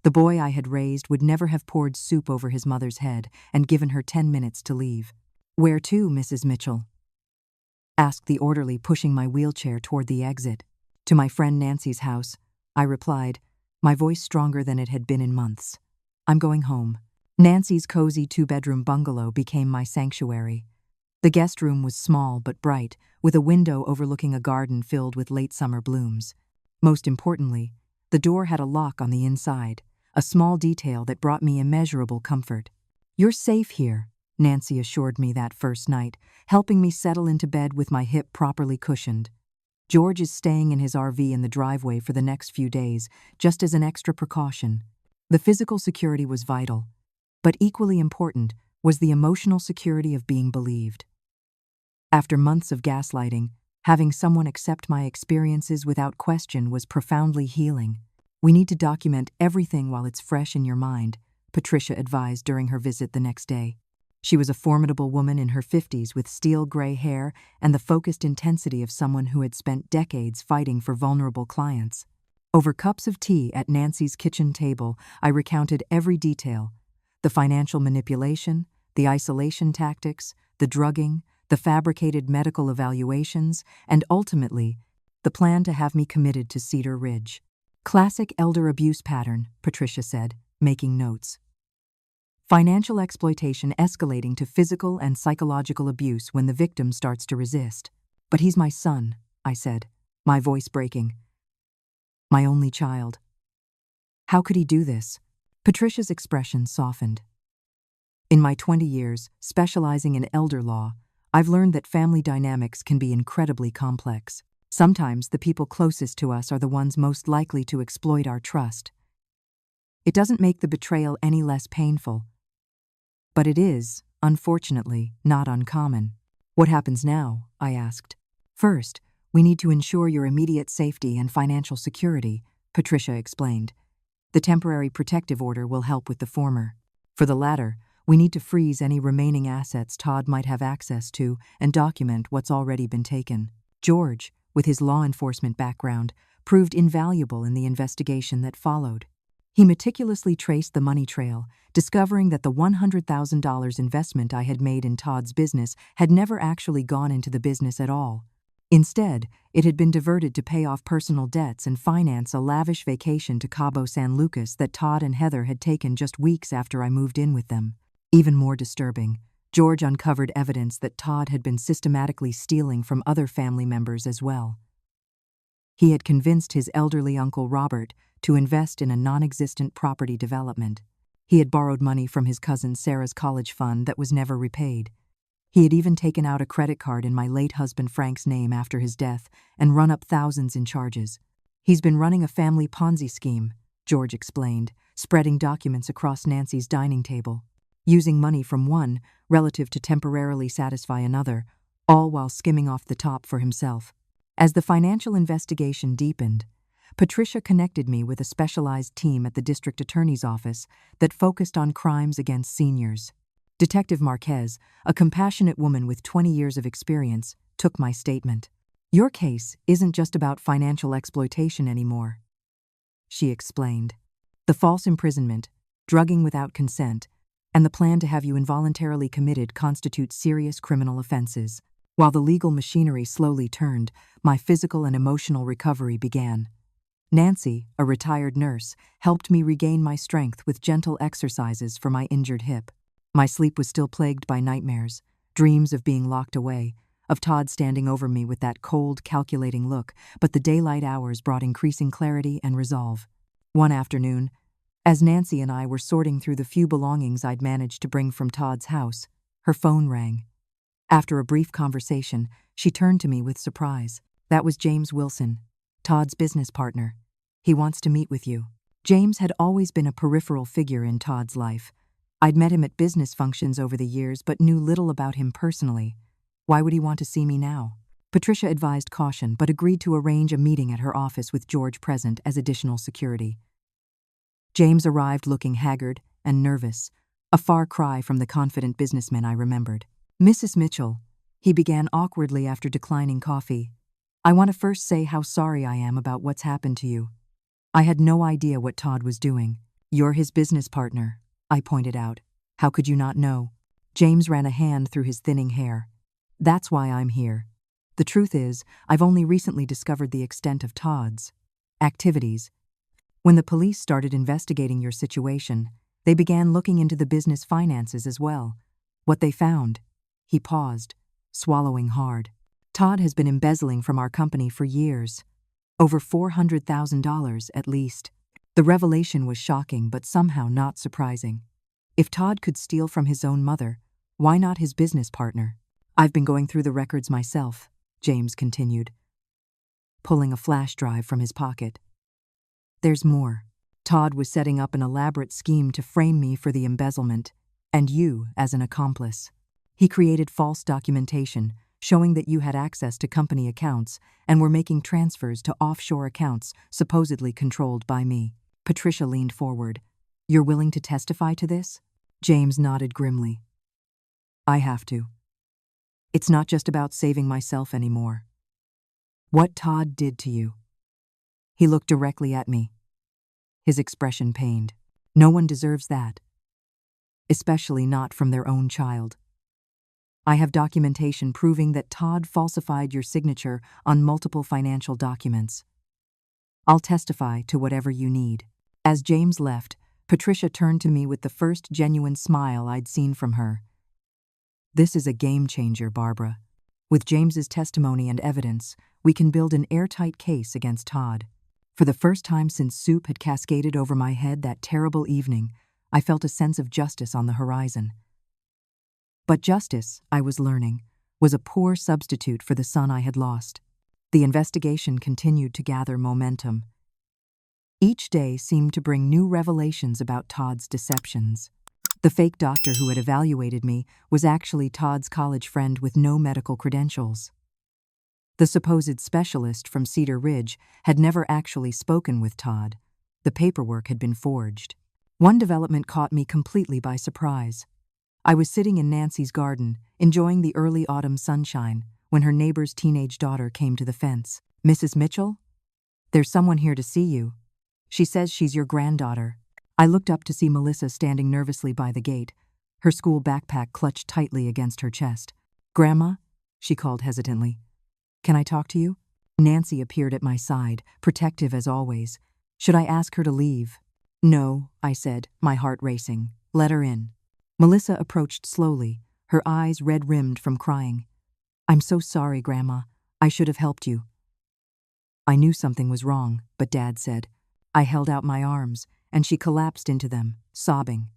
The boy I had raised would never have poured soup over his mother's head and given her 10 minutes to leave. "Where to, Mrs. Mitchell?" asked the orderly, pushing my wheelchair toward the exit. "To my friend Nancy's house," I replied, my voice stronger than it had been in months. "I'm going home." Nancy's cozy 2-bedroom bungalow became my sanctuary. The guest room was small but bright, with a window overlooking a garden filled with late summer blooms. Most importantly, the door had a lock on the inside, a small detail that brought me immeasurable comfort. "You're safe here," Nancy assured me that first night, helping me settle into bed with my hip properly cushioned. "George is staying in his RV in the driveway for the next few days, just as an extra precaution." The physical security was vital, but equally important was the emotional security of being believed. After months of gaslighting, having someone accept my experiences without question was profoundly healing. "We need to document everything while it's fresh in your mind," Patricia advised during her visit the next day. She was a formidable woman in her 50s with steel gray hair and the focused intensity of someone who had spent decades fighting for vulnerable clients. Over cups of tea at Nancy's kitchen table, I recounted every detail: the financial manipulation, the isolation tactics, the drugging, the fabricated medical evaluations, and ultimately, the plan to have me committed to Cedar Ridge. "Classic elder abuse pattern," Patricia said, making notes. "Financial exploitation escalating to physical and psychological abuse when the victim starts to resist." "But he's my son," I said, my voice breaking. "My only child. How could he do this?" Patricia's expression softened. "In my 20 years, specializing in elder law, I've learned that family dynamics can be incredibly complex. Sometimes the people closest to us are the ones most likely to exploit our trust. It doesn't make the betrayal any less painful, but it is, unfortunately, not uncommon. What happens now? I asked. First, we need to ensure your immediate safety and financial security, Patricia explained. The temporary protective order will help with the former. For the latter, we need to freeze any remaining assets Todd might have access to and document what's already been taken. George, with his law enforcement background, proved invaluable in the investigation that followed. He meticulously traced the money trail, discovering that the $100,000 investment I had made in Todd's business had never actually gone into the business at all. Instead, it had been diverted to pay off personal debts and finance a lavish vacation to Cabo San Lucas that Todd and Heather had taken just weeks after I moved in with them. Even more disturbing, George uncovered evidence that Todd had been systematically stealing from other family members as well. He had convinced his elderly uncle Robert to invest in a non-existent property development. He had borrowed money from his cousin Sarah's college fund that was never repaid. He had even taken out a credit card in my late husband Frank's name after his death and run up thousands in charges. He's been running a family Ponzi scheme, George explained, spreading documents across Nancy's dining table, using money from one relative to temporarily satisfy another, all while skimming off the top for himself. As the financial investigation deepened, Patricia connected me with a specialized team at the district attorney's office that focused on crimes against seniors. Detective Marquez, a compassionate woman with 20 years of experience, took my statement. "Your case isn't just about financial exploitation anymore," she explained. "The false imprisonment, drugging without consent, and the plan to have you involuntarily committed constitute serious criminal offenses." While the legal machinery slowly turned, my physical and emotional recovery began. Nancy, a retired nurse, helped me regain my strength with gentle exercises for my injured hip. My sleep was still plagued by nightmares, dreams of being locked away, of Todd standing over me with that cold, calculating look, but the daylight hours brought increasing clarity and resolve. One afternoon, as Nancy and I were sorting through the few belongings I'd managed to bring from Todd's house, her phone rang. After a brief conversation, she turned to me with surprise. "That was James Wilson, Todd's business partner. He wants to meet with you." James had always been a peripheral figure in Todd's life. I'd met him at business functions over the years but knew little about him personally. Why would he want to see me now? Patricia advised caution but agreed to arrange a meeting at her office with George present as additional security. James arrived looking haggard and nervous, a far cry from the confident businessman I remembered. "Mrs. Mitchell," he began awkwardly after declining coffee, "I want to first say how sorry I am about what's happened to you. I had no idea what Todd was doing." "You're his business partner," I pointed out. "How could you not know?" James ran a hand through his thinning hair. "That's why I'm here. The truth is, I've only recently discovered the extent of Todd's activities. When the police started investigating your situation, they began looking into the business finances as well. What they found..." He paused, swallowing hard. "Todd has been embezzling from our company for years. Over $400,000 at least." The revelation was shocking but somehow not surprising. If Todd could steal from his own mother, why not his business partner? "I've been going through the records myself," James continued, pulling a flash drive from his pocket. "There's more. Todd was setting up an elaborate scheme to frame me for the embezzlement, and you as an accomplice. He created false documentation, showing that you had access to company accounts and were making transfers to offshore accounts supposedly controlled by me." Patricia leaned forward. "You're willing to testify to this?" James nodded grimly. "I have to. It's not just about saving myself anymore. What Todd did to you." He looked directly at me, his expression pained. "No one deserves that, especially not from their own child. I have documentation proving that Todd falsified your signature on multiple financial documents. I'll testify to whatever you need." As James left, Patricia turned to me with the first genuine smile I'd seen from her. "This is a game changer, Barbara. With James's testimony and evidence, we can build an airtight case against Todd." For the first time since soup had cascaded over my head that terrible evening, I felt a sense of justice on the horizon. But justice, I was learning, was a poor substitute for the son I had lost. The investigation continued to gather momentum. Each day seemed to bring new revelations about Todd's deceptions. The fake doctor who had evaluated me was actually Todd's college friend with no medical credentials. The supposed specialist from Cedar Ridge had never actually spoken with Todd. The paperwork had been forged. One development caught me completely by surprise. I was sitting in Nancy's garden, enjoying the early autumn sunshine, when her neighbor's teenage daughter came to the fence. "Mrs. Mitchell? There's someone here to see you. She says she's your granddaughter." I looked up to see Melissa standing nervously by the gate, her school backpack clutched tightly against her chest. "Grandma?" she called hesitantly. "Can I talk to you?" Nancy appeared at my side, protective as always. Should I ask her to leave? "No," I said, my heart racing. "Let her in." Melissa approached slowly, her eyes red-rimmed from crying. "I'm so sorry, Grandma. I should have helped you." I knew something was wrong, but Dad said. I held out my arms, and she collapsed into them, sobbing.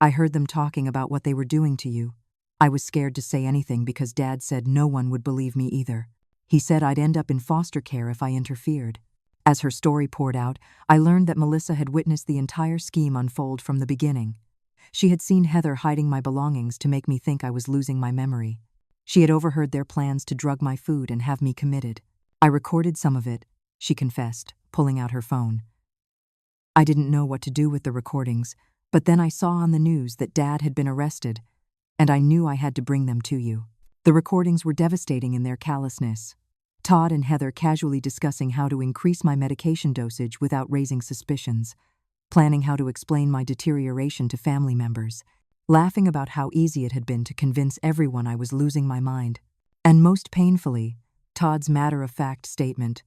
"I heard them talking about what they were doing to you." I was scared to say anything because Dad said no one would believe me either. He said I'd end up in foster care if I interfered. As her story poured out, I learned that Melissa had witnessed the entire scheme unfold from the beginning. She had seen Heather hiding my belongings to make me think I was losing my memory. She had overheard their plans to drug my food and have me committed. "I recorded some of it," she confessed, pulling out her phone. I didn't know what to do with the recordings, but then I saw on the news that Dad had been arrested, and I knew I had to bring them to you. The recordings were devastating in their callousness. Todd and Heather casually discussing how to increase my medication dosage without raising suspicions, planning how to explain my deterioration to family members, laughing about how easy it had been to convince everyone I was losing my mind. And most painfully, Todd's matter-of-fact statement.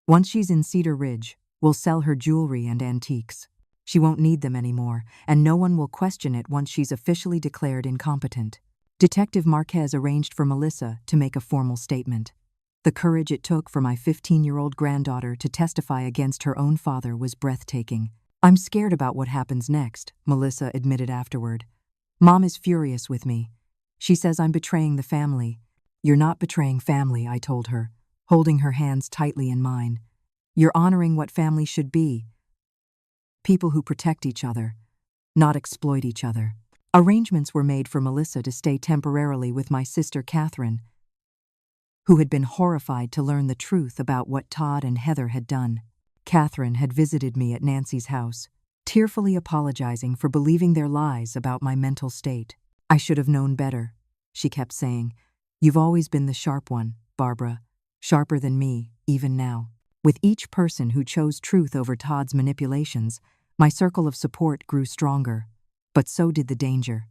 "Once she's in Cedar Ridge, we'll sell her jewelry and antiques. She won't need them anymore, and no one will question it once she's officially declared incompetent." Detective Marquez arranged for Melissa to make a formal statement. The courage it took for my 15-year-old granddaughter to testify against her own father was breathtaking. "I'm scared about what happens next," Melissa admitted afterward. "Mom is furious with me. She says I'm betraying the family." "You're not betraying family," I told her, holding her hands tightly in mine. "You're honoring what family should be. People who protect each other, not exploit each other." Arrangements were made for Melissa to stay temporarily with my sister Catherine, who had been horrified to learn the truth about what Todd and Heather had done. Catherine had visited me at Nancy's house, tearfully apologizing for believing their lies about my mental state. "I should have known better," she kept saying. "You've always been the sharp one, Barbara, sharper than me, even now." With each person who chose truth over Todd's manipulations, my circle of support grew stronger. But so did the danger.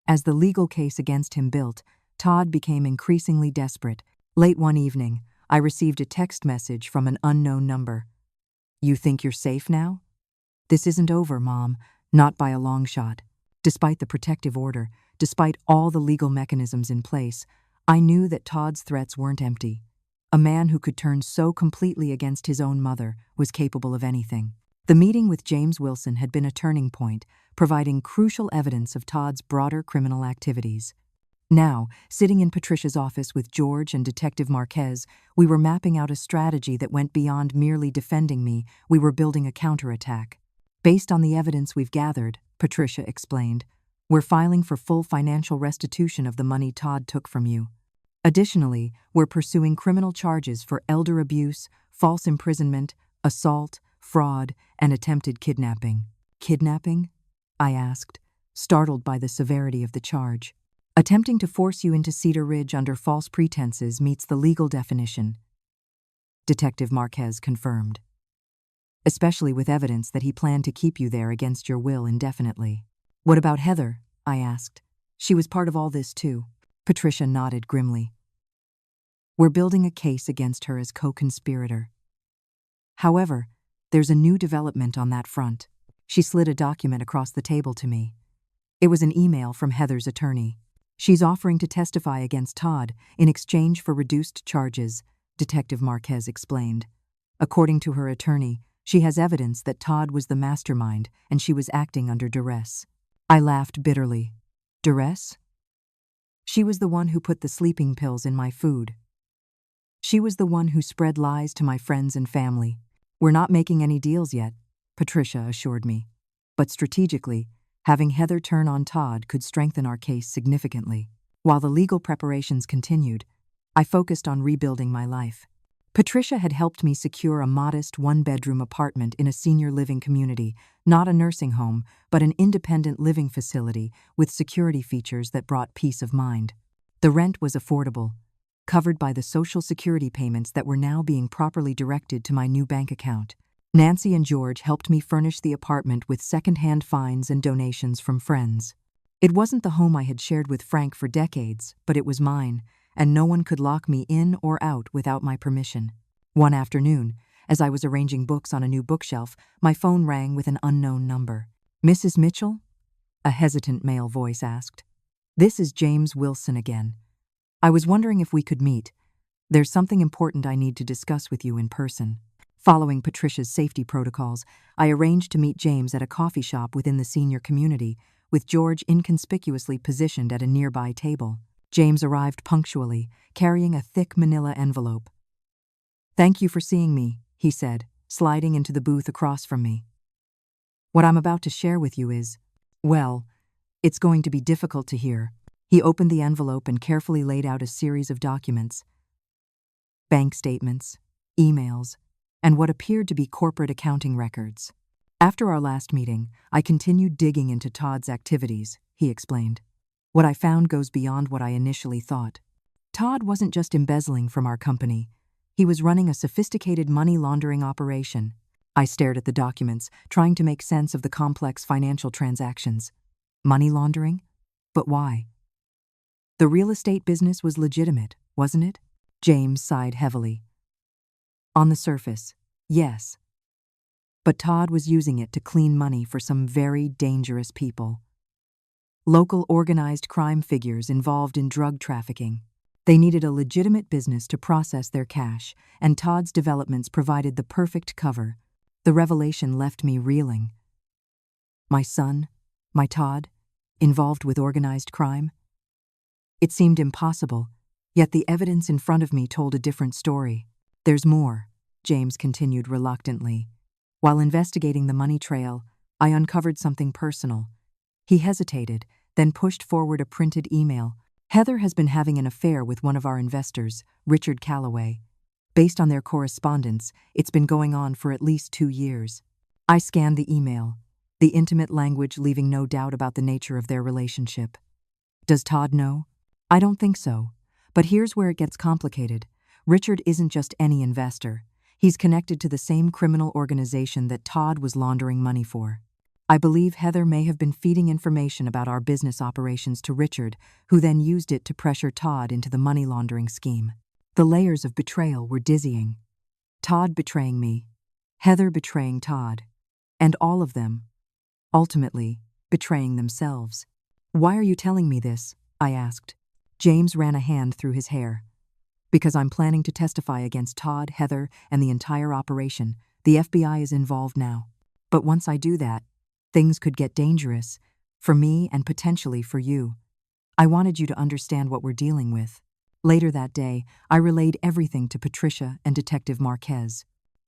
As the legal case against him built, Todd became increasingly desperate. Late one evening, I received a text message from an unknown number. "You think you're safe now?" "This isn't over, Mom, not by a long shot." Despite the protective order, despite all the legal mechanisms in place, I knew that Todd's threats weren't empty. A man who could turn so completely against his own mother was capable of anything. The meeting with James Wilson had been a turning point, providing crucial evidence of Todd's broader criminal activities. Now, sitting in Patricia's office with George and Detective Marquez, we were mapping out a strategy that went beyond merely defending me. We were building a counterattack. "Based on the evidence we've gathered," Patricia explained, "we're filing for full financial restitution of the money Todd took from you. Additionally, we're pursuing criminal charges for elder abuse, false imprisonment, assault, fraud, and attempted kidnapping." "Kidnapping?" I asked, startled by the severity of the charge. "Attempting to force you into Cedar Ridge under false pretenses meets the legal definition," Detective Marquez confirmed. "Especially with evidence that he planned to keep you there against your will indefinitely." "What about Heather?" I asked. "She was part of all this too." Patricia nodded grimly. "We're building a case against her as co-conspirator. However, there's a new development on that front." She slid a document across the table to me. It was an email from Heather's attorney. "She's offering to testify against Todd in exchange for reduced charges," Detective Marquez explained. According to her attorney, she has evidence that Todd was the mastermind and she was acting under duress. I laughed bitterly. Duress? She was the one who put the sleeping pills in my food. She was the one who spread lies to my friends and family. "We're not making any deals yet," Patricia assured me. "But strategically, Having Heather turn on Todd could strengthen our case significantly. While the legal preparations continued, I focused on rebuilding my life. Patricia had helped me secure a modest one-bedroom apartment in a senior living community, not a nursing home, but an independent living facility with security features that brought peace of mind. The rent was affordable, covered by the Social Security payments that were now being properly directed to my new bank account. Nancy and George helped me furnish the apartment with second-hand finds and donations from friends. It wasn't the home I had shared with Frank for decades, but it was mine, and no one could lock me in or out without my permission. One afternoon, as I was arranging books on a new bookshelf, my phone rang with an unknown number. "Mrs. Mitchell?" a hesitant male voice asked. "This is James Wilson again. I was wondering if we could meet. There's something important I need to discuss with you in person." Following Patricia's safety protocols, I arranged to meet James at a coffee shop within the senior community, with George inconspicuously positioned at a nearby table. James arrived punctually, carrying a thick manila envelope. "Thank you for seeing me," he said, sliding into the booth across from me. "What I'm about to share with you is, well, it's going to be difficult to hear." He opened the envelope and carefully laid out a series of documents. Bank statements, emails, and what appeared to be corporate accounting records. "After our last meeting, I continued digging into Todd's activities," he explained. "What I found goes beyond what I initially thought. Todd wasn't just embezzling from our company. He was running a sophisticated money laundering operation." I stared at the documents, trying to make sense of the complex financial transactions. Money laundering? But why? The real estate business was legitimate, wasn't it? James sighed heavily. "On the surface, yes. But Todd was using it to clean money for some very dangerous people. Local organized crime figures involved in drug trafficking. They needed a legitimate business to process their cash, and Todd's developments provided the perfect cover. The revelation left me reeling. My son, my Todd, involved with organized crime? It seemed impossible, yet the evidence in front of me told a different story. "There's more," James continued reluctantly. "While investigating the money trail, I uncovered something personal." He hesitated, then pushed forward a printed email. "Heather has been having an affair with one of our investors, Richard Calloway. Based on their correspondence, it's been going on for at least 2 years." I scanned the email, the intimate language leaving no doubt about the nature of their relationship. "Does Todd know?" "I don't think so. But here's where it gets complicated. Richard isn't just any investor. He's connected to the same criminal organization that Todd was laundering money for. I believe Heather may have been feeding information about our business operations to Richard, who then used it to pressure Todd into the money laundering scheme." The layers of betrayal were dizzying. Todd betraying me, Heather betraying Todd, and all of them, ultimately, betraying themselves. "Why are you telling me this?" I asked. James ran a hand through his hair. "Because I'm planning to testify against Todd, Heather, and the entire operation. The FBI is involved now. But once I do that, things could get dangerous, for me and potentially for you. I wanted you to understand what we're dealing with." Later that day, I relayed everything to Patricia and Detective Marquez.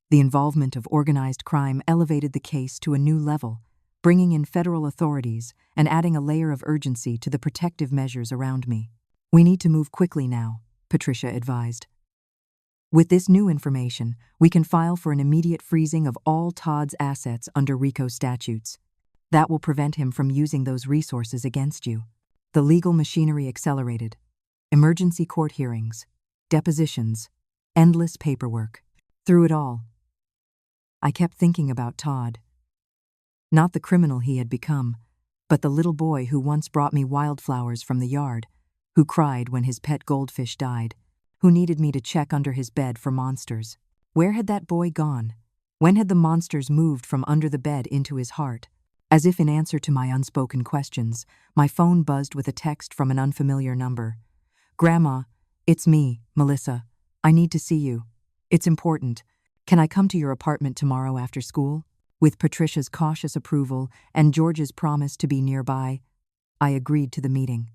The involvement of organized crime elevated the case to a new level, bringing in federal authorities and adding a layer of urgency to the protective measures around me. "We need to move quickly now," Patricia advised. "With this new information, we can file for an immediate freezing of all Todd's assets under RICO statutes. That will prevent him from using those resources against you." The legal machinery accelerated. Emergency court hearings, depositions, endless paperwork. Through it all, I kept thinking about Todd. Not the criminal he had become, but the little boy who once brought me wildflowers from the yard, who cried when his pet goldfish died, who needed me to check under his bed for monsters. Where had that boy gone? When had the monsters moved from under the bed into his heart? As if in answer to my unspoken questions, my phone buzzed with a text from an unfamiliar number. "Grandma, it's me, Melissa. I need to see you. It's important. Can I come to your apartment tomorrow after school?" With Patricia's cautious approval and George's promise to be nearby, I agreed to the meeting.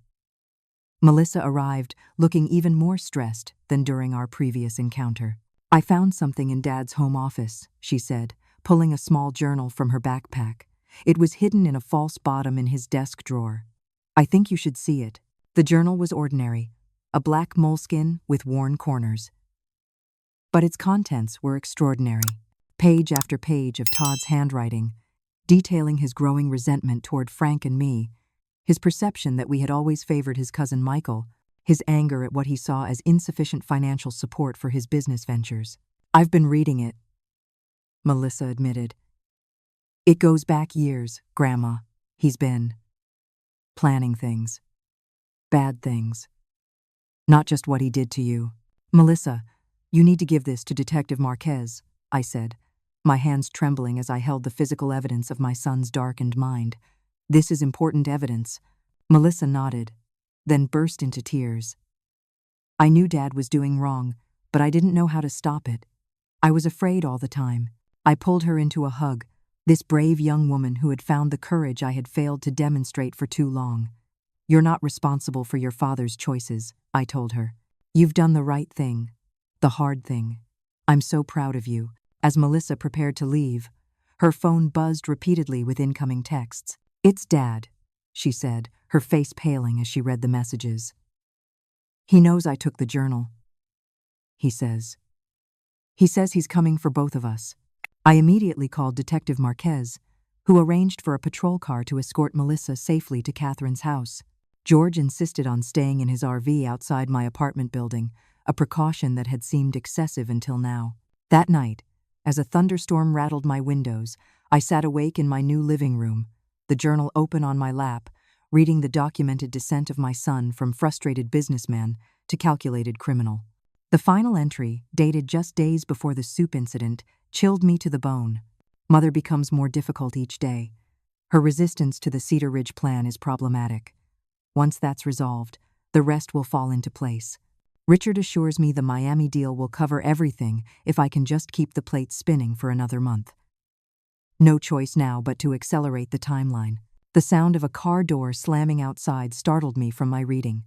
Melissa arrived, looking even more stressed than during our previous encounter. "I found something in Dad's home office," she said, pulling a small journal from her backpack. It was hidden in a false bottom in his desk drawer. I think you should see it. The journal was ordinary, a black moleskin with worn corners. But its contents were extraordinary. Page after page of Todd's handwriting, detailing his growing resentment toward Frank and me, his perception that we had always favored his cousin Michael, his anger at what he saw as insufficient financial support for his business ventures. I've been reading it, Melissa admitted. It goes back years, Grandma. He's been planning things. Bad things. Not just what he did to you. Melissa, you need to give this to Detective Marquez, I said, my hands trembling as I held the physical evidence of my son's darkened mind. This is important evidence. Melissa nodded, then burst into tears. I knew Dad was doing wrong, but I didn't know how to stop it. I was afraid all the time. I pulled her into a hug, this brave young woman who had found the courage I had failed to demonstrate for too long. You're not responsible for your father's choices, I told her. You've done the right thing, the hard thing. I'm so proud of you. As Melissa prepared to leave, her phone buzzed repeatedly with incoming texts. It's Dad, she said, her face paling as she read the messages. He knows I took the journal. He says he's coming for both of us. I immediately called Detective Marquez, who arranged for a patrol car to escort Melissa safely to Catherine's house. George insisted on staying in his RV outside my apartment building, a precaution that had seemed excessive until now. That night, as a thunderstorm rattled my windows, I sat awake in my new living room, the journal open on my lap, reading the documented descent of my son from frustrated businessman to calculated criminal. The final entry, dated just days before the soup incident, chilled me to the bone. Mother becomes more difficult each day. Her resistance to the Cedar Ridge plan is problematic. Once that's resolved, the rest will fall into place. Richard assures me the Miami deal will cover everything if I can just keep the plates spinning for another month. No choice now but to accelerate the timeline. The sound of a car door slamming outside startled me from my reading.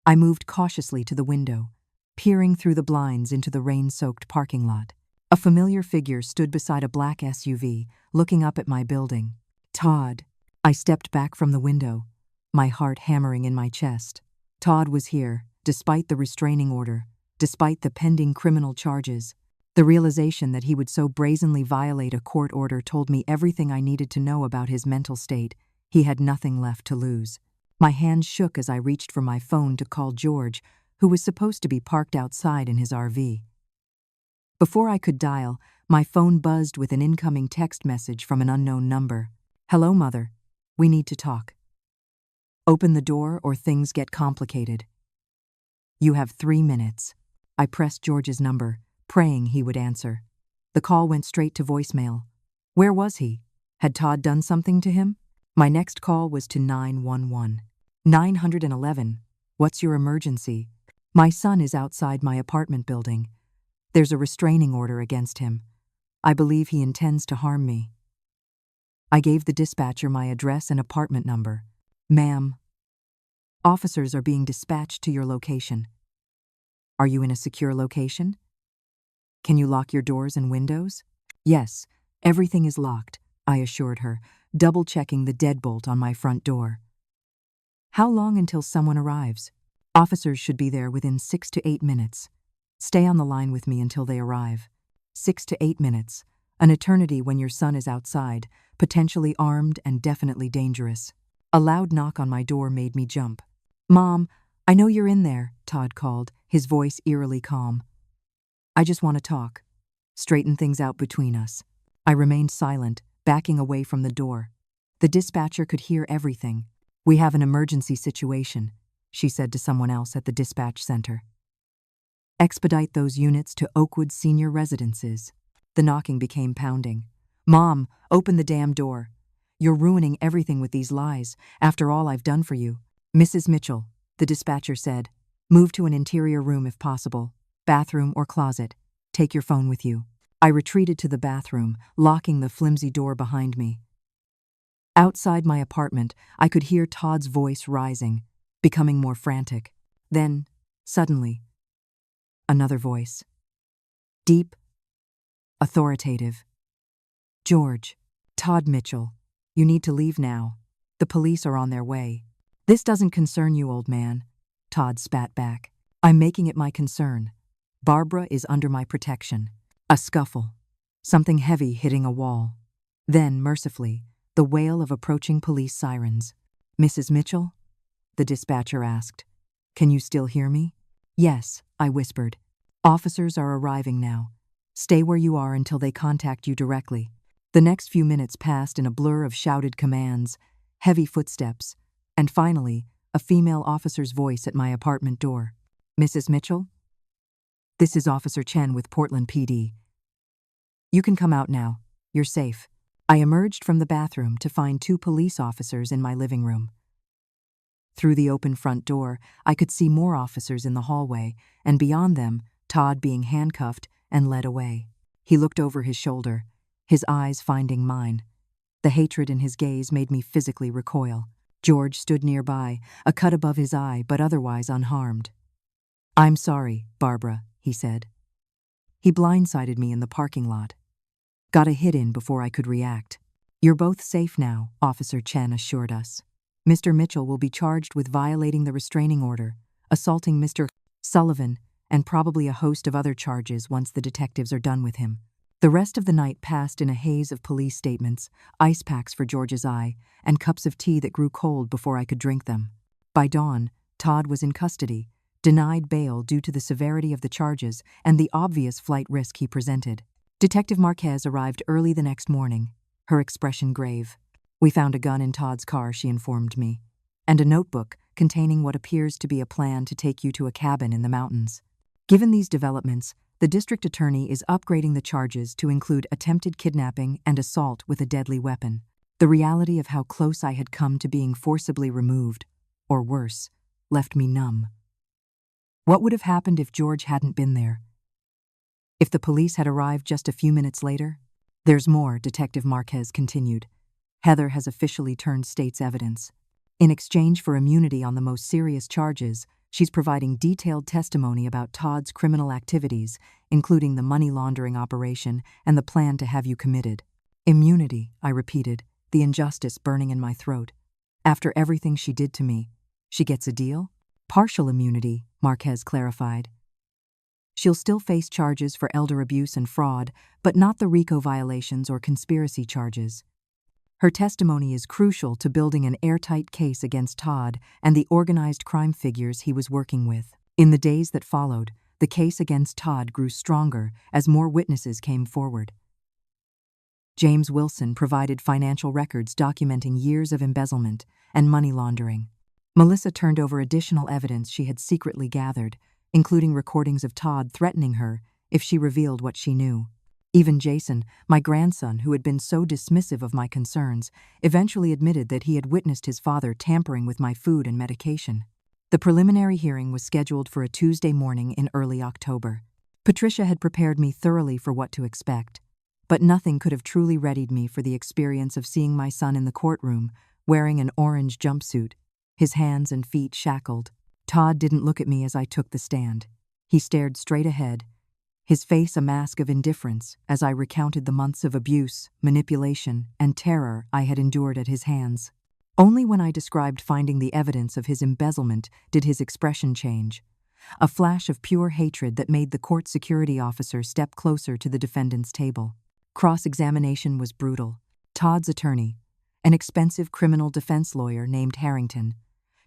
I moved cautiously to the window, peering through the blinds into the rain-soaked parking lot. A familiar figure stood beside a black SUV, looking up at my building. Todd. I stepped back from the window, my heart hammering in my chest. Todd was here, despite the restraining order, despite the pending criminal charges. The realization that he would so brazenly violate a court order told me everything I needed to know about his mental state. He had nothing left to lose. My hands shook as I reached for my phone to call George, who was supposed to be parked outside in his RV. Before I could dial, my phone buzzed with an incoming text message from an unknown number. Hello, Mother. We need to talk. Open the door or things get complicated. You have 3 minutes. I pressed George's number, praying he would answer. The call went straight to voicemail. Where was he? Had Todd done something to him? My next call was to 911. 911. What's your emergency? My son is outside my apartment building. There's a restraining order against him. I believe he intends to harm me. I gave the dispatcher my address and apartment number. Ma'am, officers are being dispatched to your location. Are you in a secure location? Can you lock your doors and windows? Yes, everything is locked, I assured her, double-checking the deadbolt on my front door. How long until someone arrives? Officers should be there within 6 to 8 minutes. Stay on the line with me until they arrive. 6 to 8 minutes, an eternity when your son is outside, potentially armed and definitely dangerous. A loud knock on my door made me jump. Mom, I know you're in there, Todd called, his voice eerily calm. I just want to talk. Straighten things out between us. I remained silent, backing away from the door. The dispatcher could hear everything. We have an emergency situation, she said to someone else at the dispatch center. Expedite those units to Oakwood Senior Residences. The knocking became pounding. Mom, open the damn door. You're ruining everything with these lies, after all I've done for you. Mrs. Mitchell, the dispatcher said, move to an interior room if possible. Bathroom or closet. Take your phone with you. I retreated to the bathroom, locking the flimsy door behind me. Outside my apartment, I could hear Todd's voice rising, becoming more frantic. Then, suddenly, another voice. Deep, authoritative. George. Todd Mitchell, you need to leave now. The police are on their way. This doesn't concern you, old man, Todd spat back. I'm making it my concern. Barbara is under my protection. A scuffle. Something heavy hitting a wall. Then, mercifully, the wail of approaching police sirens. Mrs. Mitchell? The dispatcher asked. Can you still hear me? Yes, I whispered. Officers are arriving now. Stay where you are until they contact you directly. The next few minutes passed in a blur of shouted commands, heavy footsteps, and finally, a female officer's voice at my apartment door. Mrs. Mitchell? This is Officer Chen with Portland PD. You can come out now. You're safe. I emerged from the bathroom to find 2 police officers in my living room. Through the open front door, I could see more officers in the hallway, and beyond them, Todd being handcuffed and led away. He looked over his shoulder, his eyes finding mine. The hatred in his gaze made me physically recoil. George stood nearby, a cut above his eye, but otherwise unharmed. I'm sorry, Barbara, he said. He blindsided me in the parking lot. Got a hit in before I could react. You're both safe now, Officer Chen assured us. Mr. Mitchell will be charged with violating the restraining order, assaulting Mr. Sullivan, and probably a host of other charges once the detectives are done with him. The rest of the night passed in a haze of police statements, ice packs for George's eye, and cups of tea that grew cold before I could drink them. By dawn, Todd was in custody, denied bail due to the severity of the charges and the obvious flight risk he presented. Detective Marquez arrived early the next morning, her expression grave. We found a gun in Todd's car, she informed me, and a notebook containing what appears to be a plan to take you to a cabin in the mountains. Given these developments, the district attorney is upgrading the charges to include attempted kidnapping and assault with a deadly weapon. The reality of how close I had come to being forcibly removed, or worse, left me numb. What would have happened if George hadn't been there? If the police had arrived just a few minutes later? There's more, Detective Marquez continued. Heather has officially turned state's evidence. In exchange for immunity on the most serious charges, she's providing detailed testimony about Todd's criminal activities, including the money laundering operation and the plan to have you committed. Immunity, I repeated, the injustice burning in my throat. After everything she did to me, she gets a deal? Partial immunity, Marquez clarified. She'll still face charges for elder abuse and fraud, but not the RICO violations or conspiracy charges. Her testimony is crucial to building an airtight case against Todd and the organized crime figures he was working with. In the days that followed, the case against Todd grew stronger as more witnesses came forward. James Wilson provided financial records documenting years of embezzlement and money laundering. Melissa turned over additional evidence she had secretly gathered, including recordings of Todd threatening her if she revealed what she knew. Even Jason, my grandson, who had been so dismissive of my concerns, eventually admitted that he had witnessed his father tampering with my food and medication. The preliminary hearing was scheduled for a Tuesday morning in early October. Patricia had prepared me thoroughly for what to expect, but nothing could have truly readied me for the experience of seeing my son in the courtroom, wearing an orange jumpsuit, his hands and feet shackled. Todd didn't look at me as I took the stand. He stared straight ahead, his face a mask of indifference as I recounted the months of abuse, manipulation, and terror I had endured at his hands. Only when I described finding the evidence of his embezzlement did his expression change, a flash of pure hatred that made the court security officer step closer to the defendant's table. Cross-examination was brutal. Todd's attorney, an expensive criminal defense lawyer named Harrington,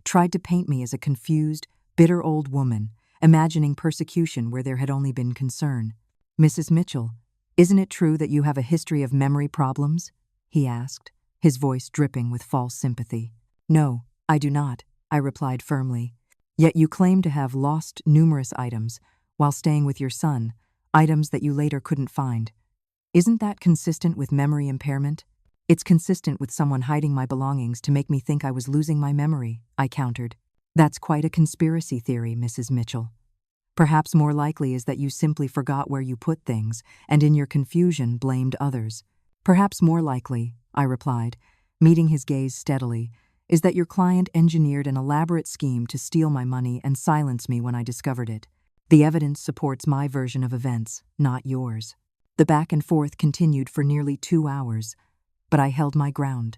tried to paint me as a confused, bitter old woman, imagining persecution where there had only been concern. Mrs. Mitchell, isn't it true that you have a history of memory problems? He asked, his voice dripping with false sympathy. No, I do not, I replied firmly. Yet you claim to have lost numerous items while staying with your son, items that you later couldn't find. Isn't that consistent with memory impairment? It's consistent with someone hiding my belongings to make me think I was losing my memory, I countered. That's quite a conspiracy theory, Mrs. Mitchell. Perhaps more likely is that you simply forgot where you put things and in your confusion blamed others. Perhaps more likely, I replied, meeting his gaze steadily, is that your client engineered an elaborate scheme to steal my money and silence me when I discovered it. The evidence supports my version of events, not yours. The back and forth continued for nearly 2 hours. but I held my ground.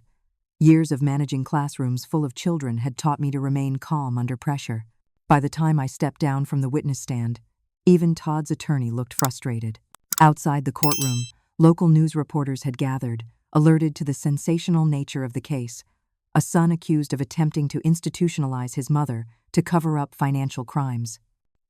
Years of managing classrooms full of children had taught me to remain calm under pressure. By the time I stepped down from the witness stand, even Todd's attorney looked frustrated. Outside the courtroom, local news reporters had gathered, alerted to the sensational nature of the case. A son accused of attempting to institutionalize his mother to cover up financial crimes.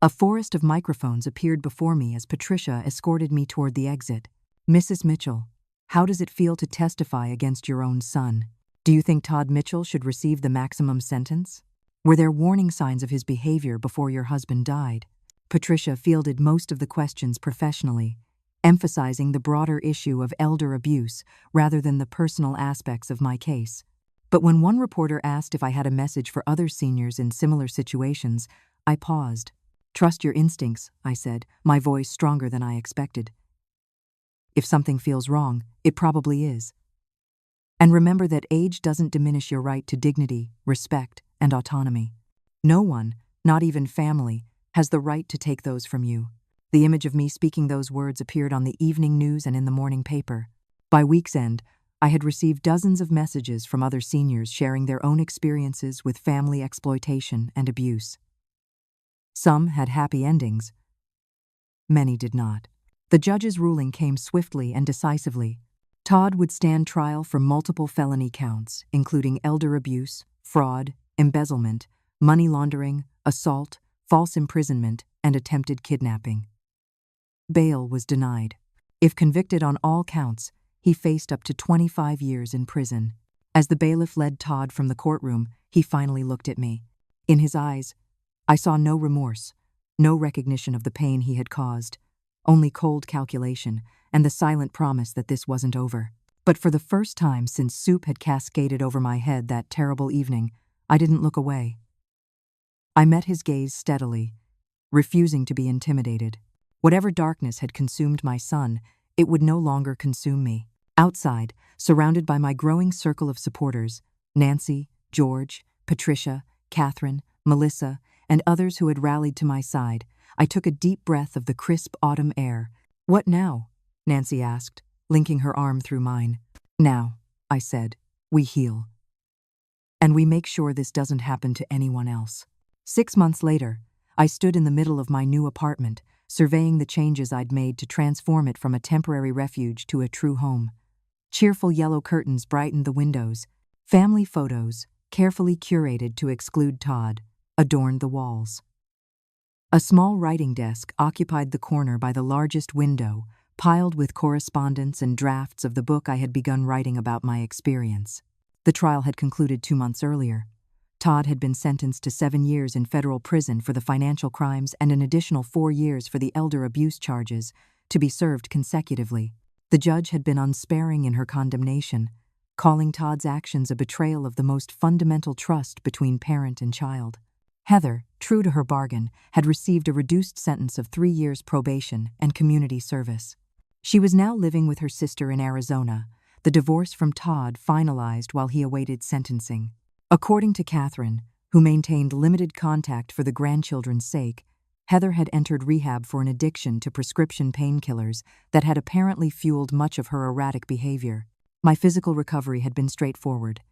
A forest of microphones appeared before me as Patricia escorted me toward the exit. "Mrs. Mitchell, how does it feel to testify against your own son? Do you think Todd Mitchell should receive the maximum sentence? Were there warning signs of his behavior before your husband died?" Patricia fielded most of the questions professionally, emphasizing the broader issue of elder abuse rather than the personal aspects of my case. But when one reporter asked if I had a message for other seniors in similar situations, I paused. "Trust your instincts," I said, my voice stronger than I expected. "If something feels wrong, it probably is. And remember that age doesn't diminish your right to dignity, respect, and autonomy. No one, not even family, has the right to take those from you." The image of me speaking those words appeared on the evening news and in the morning paper. By week's end, I had received dozens of messages from other seniors sharing their own experiences with family exploitation and abuse. Some had happy endings. Many did not. The judge's ruling came swiftly and decisively. Todd would stand trial for multiple felony counts, including elder abuse, fraud, embezzlement, money laundering, assault, false imprisonment, and attempted kidnapping. Bail was denied. If convicted on all counts, he faced up to 25 years in prison. As the bailiff led Todd from the courtroom, he finally looked at me. In his eyes, I saw no remorse, no recognition of the pain he had caused, only cold calculation and the silent promise that this wasn't over. But for the first time since soup had cascaded over my head that terrible evening, I didn't look away. I met his gaze steadily, refusing to be intimidated. Whatever darkness had consumed my son, it would no longer consume me. Outside, surrounded by my growing circle of supporters, Nancy, George, Patricia, Catherine, Melissa, and others who had rallied to my side, I took a deep breath of the crisp autumn air. "What now?" Nancy asked, linking her arm through mine. "Now," I said, "we heal. And we make sure this doesn't happen to anyone else." 6 months later, I stood in the middle of my new apartment, surveying the changes I'd made to transform it from a temporary refuge to a true home. Cheerful yellow curtains brightened the windows. Family photos, carefully curated to exclude Todd, adorned the walls. A small writing desk occupied the corner by the largest window, piled with correspondence and drafts of the book I had begun writing about my experience. The trial had concluded 2 months earlier. Todd had been sentenced to 7 years in federal prison for the financial crimes and an additional 4 years for the elder abuse charges, to be served consecutively. The judge had been unsparing in her condemnation, calling Todd's actions a betrayal of the most fundamental trust between parent and child. Heather, true to her bargain, had received a reduced sentence of 3 years probation and community service. She was now living with her sister in Arizona, the divorce from Todd finalized while he awaited sentencing. According to Catherine, who maintained limited contact for the grandchildren's sake, Heather had entered rehab for an addiction to prescription painkillers that had apparently fueled much of her erratic behavior. My physical recovery had been straightforward.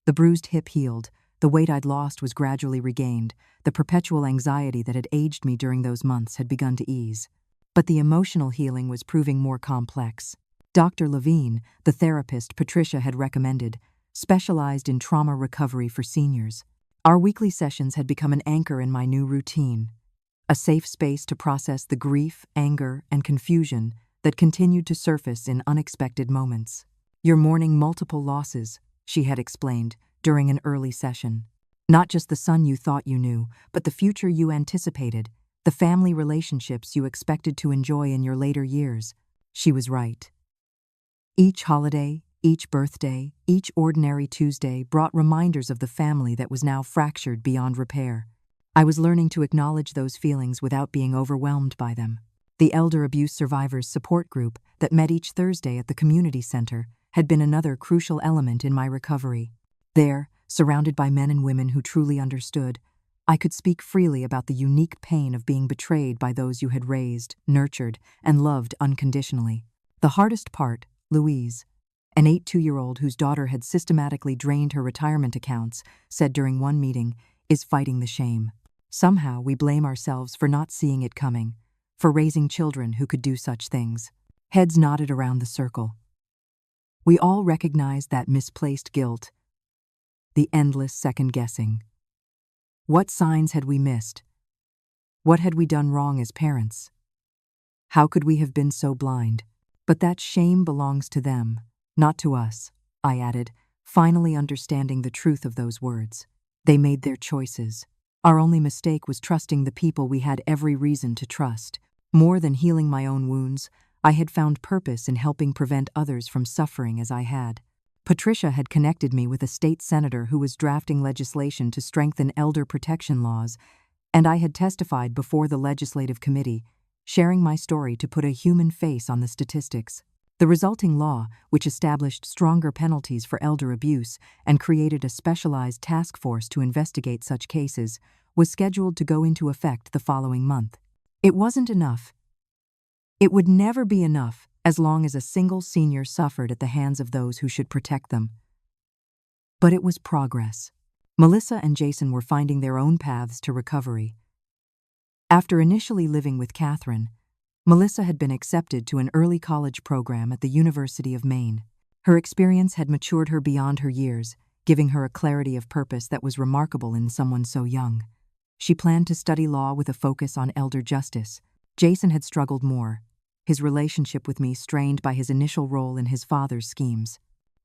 The bruised hip healed, the weight I'd lost was gradually regained, the perpetual anxiety that had aged me during those months had begun to ease. But the emotional healing was proving more complex. Dr. Levine, the therapist Patricia had recommended, specialized in trauma recovery for seniors. Our weekly sessions had become an anchor in my new routine, a safe space to process the grief, anger, and confusion that continued to surface in unexpected moments. "You're mourning multiple losses," she had explained during an early session. "Not just the son you thought you knew, but the future you anticipated, the family relationships you expected to enjoy in your later years." She was right. Each holiday, each birthday, each ordinary Tuesday brought reminders of the family that was now fractured beyond repair. I was learning to acknowledge those feelings without being overwhelmed by them. The Elder Abuse Survivors Support Group that met each Thursday at the community center had been another crucial element in my recovery. There, surrounded by men and women who truly understood, I could speak freely about the unique pain of being betrayed by those you had raised, nurtured, and loved unconditionally. The hardest part, Louise, An 82-year-old whose daughter had systematically drained her retirement accounts said during one meeting, is fighting the shame. Somehow we blame ourselves for not seeing it coming, for raising children who could do such things. Heads nodded around the circle. We all recognized that misplaced guilt, the endless second-guessing. What signs had we missed? What had we done wrong as parents? How could we have been so blind? But that shame belongs to them, not to us, I added, finally understanding the truth of those words. They made their choices. Our only mistake was trusting the people we had every reason to trust. More than healing my own wounds, I had found purpose in helping prevent others from suffering as I had. Patricia had connected me with a state senator who was drafting legislation to strengthen elder protection laws, and I had testified before the legislative committee, sharing my story to put a human face on the statistics. The resulting law, which established stronger penalties for elder abuse and created a specialized task force to investigate such cases, was scheduled to go into effect the following month. It wasn't enough. It would never be enough as long as a single senior suffered at the hands of those who should protect them. But it was progress. Melissa and Jason were finding their own paths to recovery. After initially living with Catherine, Melissa had been accepted to an early college program at the University of Maine. Her experience had matured her beyond her years, giving her a clarity of purpose that was remarkable in someone so young. She planned to study law with a focus on elder justice. Jason had struggled more, his relationship with me strained by his initial role in his father's schemes.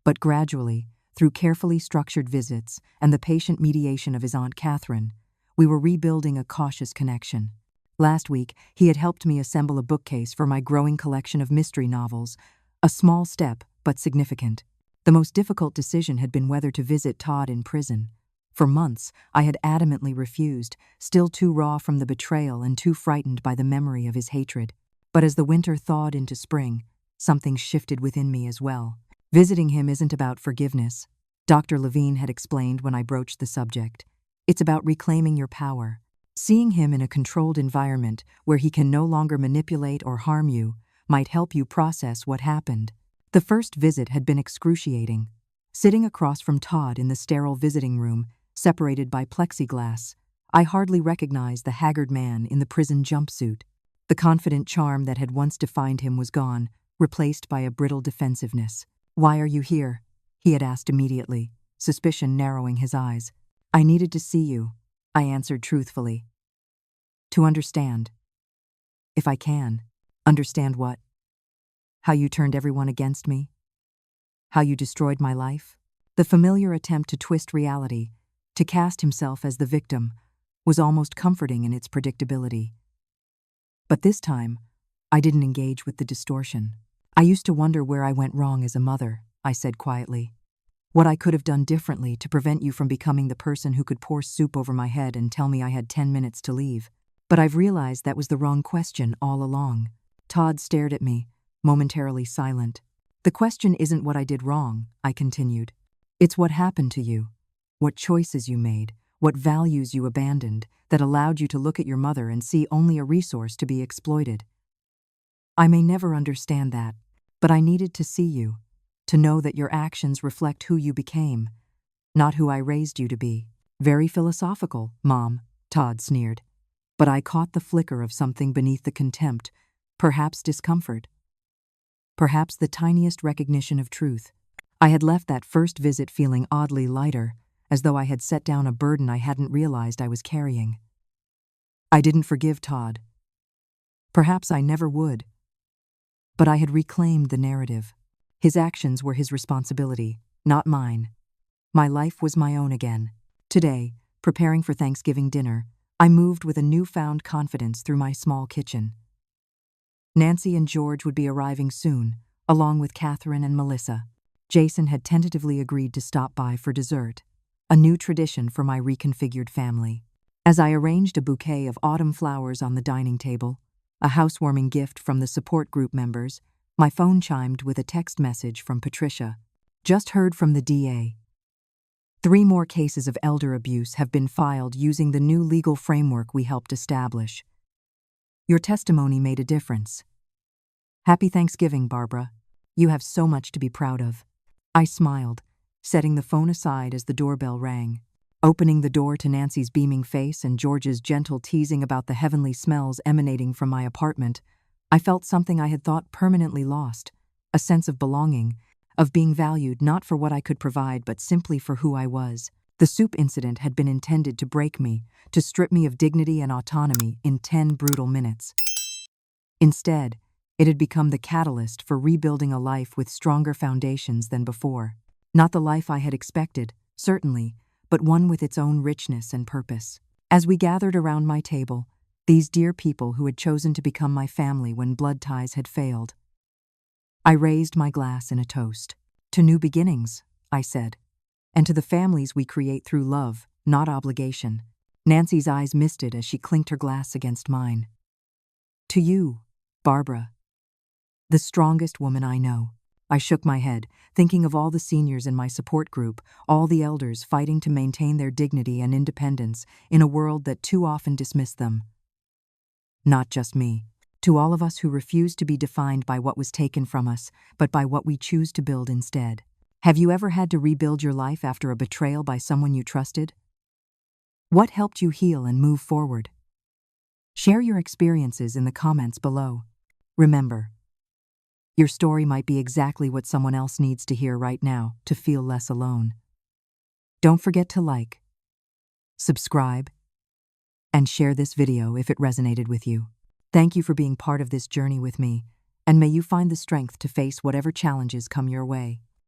But gradually, through carefully structured visits and the patient mediation of his Aunt Catherine, we were rebuilding a cautious connection. Last week, he had helped me assemble a bookcase for my growing collection of mystery novels, a small step, but significant. The most difficult decision had been whether to visit Todd in prison. For months, I had adamantly refused, still too raw from the betrayal and too frightened by the memory of his hatred. But as the winter thawed into spring, something shifted within me as well. Visiting him isn't about forgiveness, Dr. Levine had explained when I broached the subject. It's about reclaiming your power. Seeing him in a controlled environment where he can no longer manipulate or harm you might help you process what happened. The first visit had been excruciating. Sitting across from Todd in the sterile visiting room, separated by plexiglass, I hardly recognized the haggard man in the prison jumpsuit. The confident charm that had once defined him was gone, replaced by a brittle defensiveness. "Why are you here?" he had asked immediately, suspicion narrowing his eyes. "I needed to see you," I answered truthfully. "To understand. If I can. Understand what? How you turned everyone against me? How you destroyed my life?" The familiar attempt to twist reality, to cast himself as the victim, was almost comforting in its predictability. But this time, I didn't engage with the distortion. "I used to wonder where I went wrong as a mother," I said quietly. "What I could have done differently to prevent you from becoming the person who could pour soup over my head and tell me I had 10 minutes to leave. But I've realized that was the wrong question all along." Todd stared at me, momentarily silent. "The question isn't what I did wrong," I continued. "It's what happened to you, what choices you made, what values you abandoned that allowed you to look at your mother and see only a resource to be exploited. I may never understand that, but I needed to see you, to know that your actions reflect who you became, not who I raised you to be." "Very philosophical, Mom," Todd sneered. But I caught the flicker of something beneath the contempt, perhaps discomfort. Perhaps the tiniest recognition of truth. I had left that first visit feeling oddly lighter, as though I had set down a burden I hadn't realized I was carrying. I didn't forgive Todd. Perhaps I never would. But I had reclaimed the narrative. His actions were his responsibility, not mine. My life was my own again. Today, preparing for Thanksgiving dinner, I moved with a newfound confidence through my small kitchen. Nancy and George would be arriving soon, along with Catherine and Melissa. Jason had tentatively agreed to stop by for dessert, a new tradition for my reconfigured family. As I arranged a bouquet of autumn flowers on the dining table, a housewarming gift from the support group members, my phone chimed with a text message from Patricia. "Just heard from the DA. 3 more cases of elder abuse have been filed using the new legal framework we helped establish. Your testimony made a difference. Happy Thanksgiving, Barbara. You have so much to be proud of." I smiled, setting the phone aside as the doorbell rang. Opening the door to Nancy's beaming face and George's gentle teasing about the heavenly smells emanating from my apartment, I felt something I had thought permanently lost, a sense of belonging, of being valued not for what I could provide but simply for who I was. The soup incident had been intended to break me, to strip me of dignity and autonomy in 10 brutal minutes. Instead, it had become the catalyst for rebuilding a life with stronger foundations than before. Not the life I had expected, certainly, but one with its own richness and purpose. As we gathered around my table, these dear people who had chosen to become my family when blood ties had failed, I raised my glass in a toast. To new beginnings, I said, and to the families we create through love, not obligation. Nancy's eyes misted as she clinked her glass against mine. To you, Barbara, the strongest woman I know. I shook my head, thinking of all the seniors in my support group, all the elders fighting to maintain their dignity and independence in a world that too often dismissed them. Not just me. To all of us who refuse to be defined by what was taken from us, but by what we choose to build instead. Have you ever had to rebuild your life after a betrayal by someone you trusted? What helped you heal and move forward? Share your experiences in the comments below. Remember, your story might be exactly what someone else needs to hear right now to feel less alone. Don't forget to like, subscribe, and share this video if it resonated with you. Thank you for being part of this journey with me, and may you find the strength to face whatever challenges come your way.